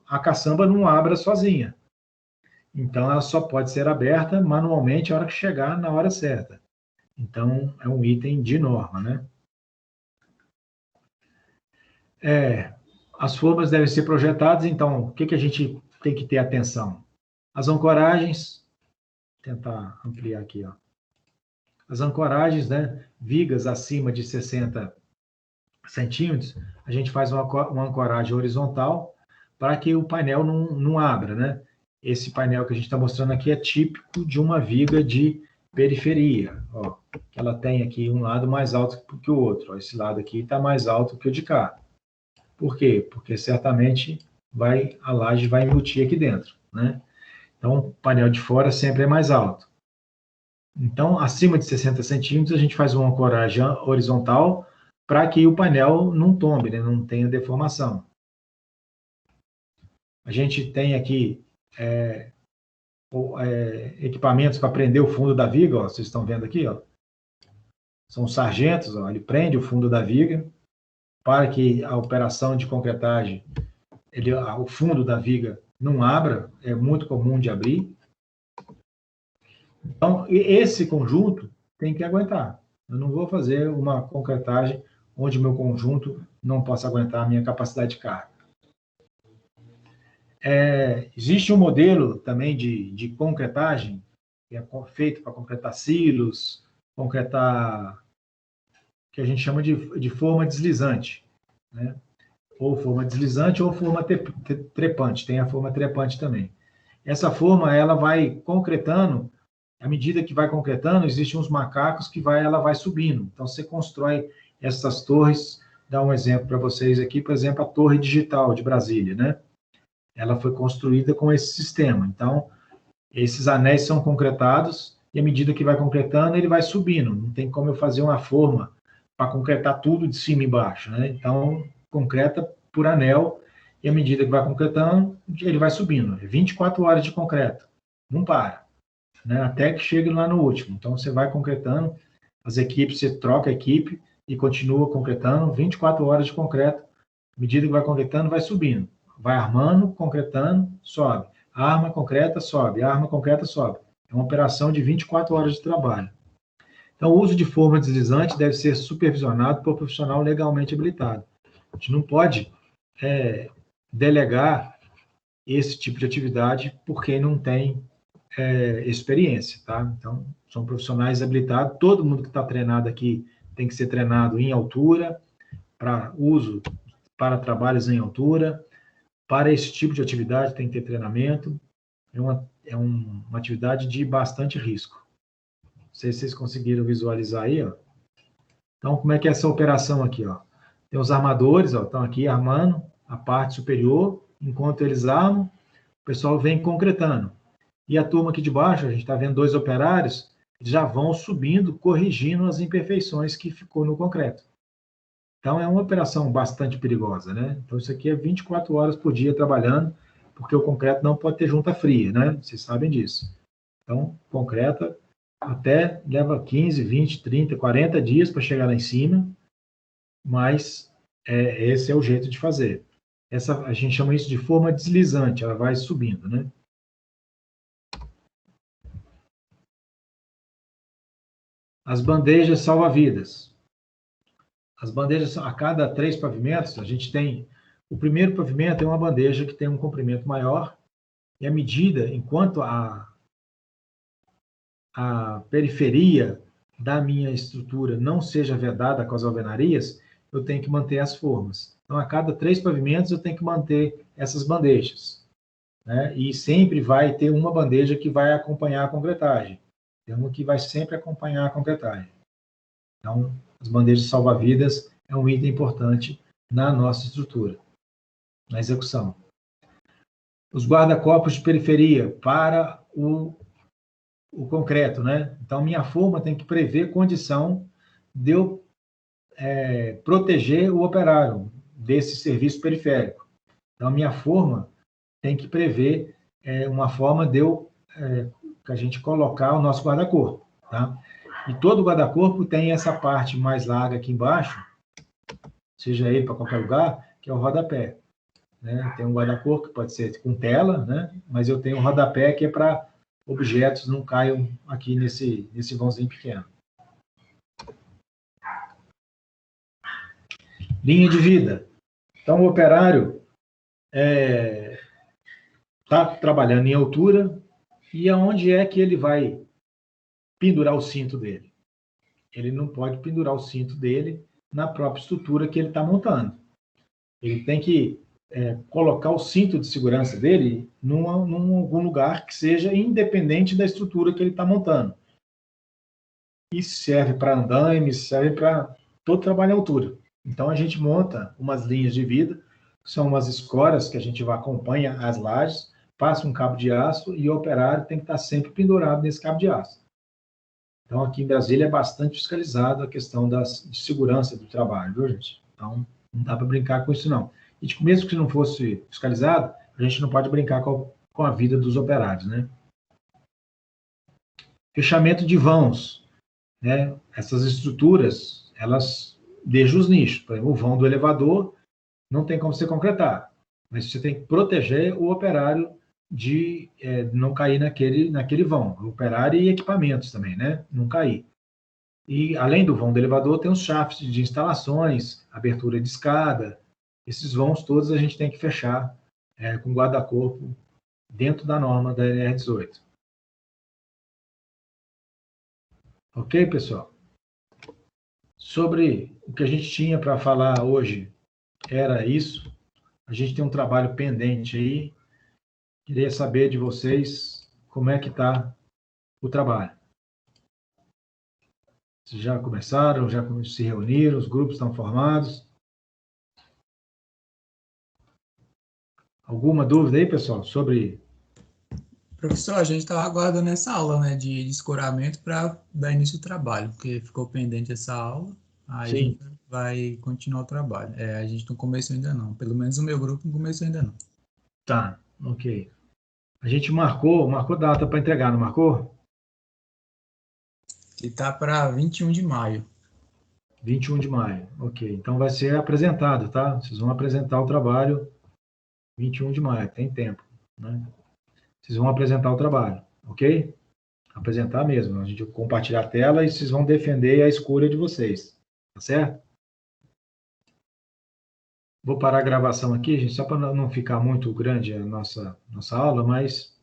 a caçamba não abra sozinha. Então, ela só pode ser aberta manualmente a hora que chegar na hora certa. Então, é um item de norma, né? As formas devem ser projetadas, então, o que a gente tem que ter atenção? As ancoragens, vou tentar ampliar aqui, ó. As ancoragens, né, vigas acima de 60 centímetros, a gente faz uma ancoragem horizontal para que o painel não abra, né? Esse painel que a gente está mostrando aqui é típico de uma viga de periferia, ó, que ela tem aqui um lado mais alto que o outro. Ó, esse lado aqui está mais alto que o de cá. Por quê? Porque certamente a laje vai embutir aqui dentro, né? Então, o painel de fora sempre é mais alto. Então, acima de 60 centímetros, a gente faz uma ancoragem horizontal para que o painel não tombe, né? Não tenha deformação. A gente tem aqui equipamentos para prender o fundo da viga, ó, vocês estão vendo aqui, ó. São sargentos, ó, ele prende o fundo da viga para que a operação de concretagem, o fundo da viga não abra, é muito comum de abrir. Então, esse conjunto tem que aguentar. Eu não vou fazer uma concretagem onde o meu conjunto não possa aguentar a minha capacidade de carga. Existe um modelo também de concretagem, que é feito para concretar silos, concretar, que a gente chama de forma deslizante, né? Ou forma deslizante ou forma trepante, tem a forma trepante também. Essa forma, ela vai concretando, à medida que vai concretando, existem uns macacos que ela vai subindo. Então, você constrói essas torres, dá um exemplo para vocês aqui, por exemplo, a Torre Digital de Brasília, né? Ela foi construída com esse sistema. Então, esses anéis são concretados e à medida que vai concretando, ele vai subindo. Não tem como eu fazer uma forma para concretar tudo de cima e embaixo, né? Então, concreta por anel e à medida que vai concretando, ele vai subindo. É 24 horas de concreto. Não para. né, até que chegue lá no último. Então, você vai concretando, as equipes, você troca a equipe e continua concretando 24 horas de concreto. À medida que vai concretando, vai subindo. Vai armando, concretando, sobe. Arma, concreta, sobe. Arma, concreta, sobe. É uma operação de 24 horas de trabalho. Então, o uso de forma deslizante deve ser supervisionado por profissional legalmente habilitado. A gente não pode delegar esse tipo de atividade por quem não tem experiência, tá? Então, são profissionais habilitados. Todo mundo que está treinado aqui tem que ser treinado em altura, para uso, para trabalhos em altura. Para esse tipo de atividade tem que ter treinamento. É uma atividade de bastante risco. Não sei se vocês conseguiram visualizar aí, ó. Então, como é que é essa operação aqui, ó? Tem os armadores, ó, estão aqui armando a parte superior. Enquanto eles armam, o pessoal vem concretando. E a turma aqui de baixo, a gente está vendo 2 operários, já vão subindo, corrigindo as imperfeições que ficou no concreto. Então, é uma operação bastante perigosa, né? Então, isso aqui é 24 horas por dia trabalhando, porque o concreto não pode ter junta fria, né? Vocês sabem disso. Então, concreta até leva 15, 20, 30, 40 dias para chegar lá em cima, mas esse é o jeito de fazer. A gente chama isso de forma deslizante, ela vai subindo, né? As bandejas salva-vidas. As bandejas, a cada 3 pavimentos, a gente tem... O primeiro pavimento é uma bandeja que tem um comprimento maior, e à medida, enquanto a periferia da minha estrutura não seja vedada com as alvenarias, eu tenho que manter as formas. Então, a cada 3 pavimentos, eu tenho que manter essas bandejas, né? E sempre vai ter uma bandeja que vai acompanhar a concretagem. Tem uma que vai sempre acompanhar a concretagem. Então, as bandejas salva-vidas é um item importante na nossa estrutura, na execução. Os guarda-corpos de periferia para o concreto, né? Então, minha forma tem que prever condição de eu proteger o operário desse serviço periférico. Então, minha forma tem que prever uma forma de eu, que a gente colocar o nosso guarda-corpo, tá? E todo guarda-corpo tem essa parte mais larga aqui embaixo, seja ele para qualquer lugar, que é o rodapé, né? Tem um guarda-corpo que pode ser com tela, né? Mas eu tenho um rodapé que é para objetos não caiam aqui nesse vãozinho pequeno. Linha de vida. Então, o operário está trabalhando em altura, e aonde é que ele vai pendurar o cinto dele? Ele não pode pendurar o cinto dele na própria estrutura que ele está montando. Ele tem que colocar o cinto de segurança dele num algum lugar que seja independente da estrutura que ele está montando. Isso serve para andaime, serve para todo trabalho em altura. Então, a gente monta umas linhas de vida, que são umas escoras que a gente acompanha as lajes, passa um cabo de aço e o operário tem que estar sempre pendurado nesse cabo de aço. Então, aqui em Brasília é bastante fiscalizado a questão de segurança do trabalho, viu, gente? Então, não dá para brincar com isso, não. E mesmo que não fosse fiscalizado, a gente não pode brincar com a vida dos operários, né? Fechamento de vãos, né? Essas estruturas, elas deixam os nichos. Por exemplo, o vão do elevador não tem como você concretar, mas você tem que proteger o operário de não cair naquele vão. O operário e equipamentos também, né? Não cair. E, além do vão do elevador, tem os shafts de instalações, abertura de escada. Esses vãos todos a gente tem que fechar com guarda-corpo dentro da norma da NR18. Ok, pessoal? Sobre o que a gente tinha para falar hoje, era isso. A gente tem um trabalho pendente aí. Queria saber de vocês como é que está o trabalho. Vocês já começaram, já se reuniram, os grupos estão formados? Alguma dúvida aí, pessoal, sobre... Professor, a gente estava aguardando essa aula, né, de escoramento para dar início ao trabalho, porque ficou pendente essa aula, aí Sim. a gente vai continuar o trabalho. A gente não começou ainda não, pelo menos o meu grupo não começou ainda não. Tá, ok. A gente marcou data para entregar, não marcou? Que tá para 21 de maio. 21 de maio. Ok. Então vai ser apresentado, tá? Vocês vão apresentar o trabalho 21 de maio. Tem tempo, né? Vocês vão apresentar o trabalho, ok? Apresentar mesmo. A gente vai compartilhar a tela e vocês vão defender a escolha de vocês. Tá certo? Vou parar a gravação aqui, gente, só para não ficar muito grande a nossa aula, mas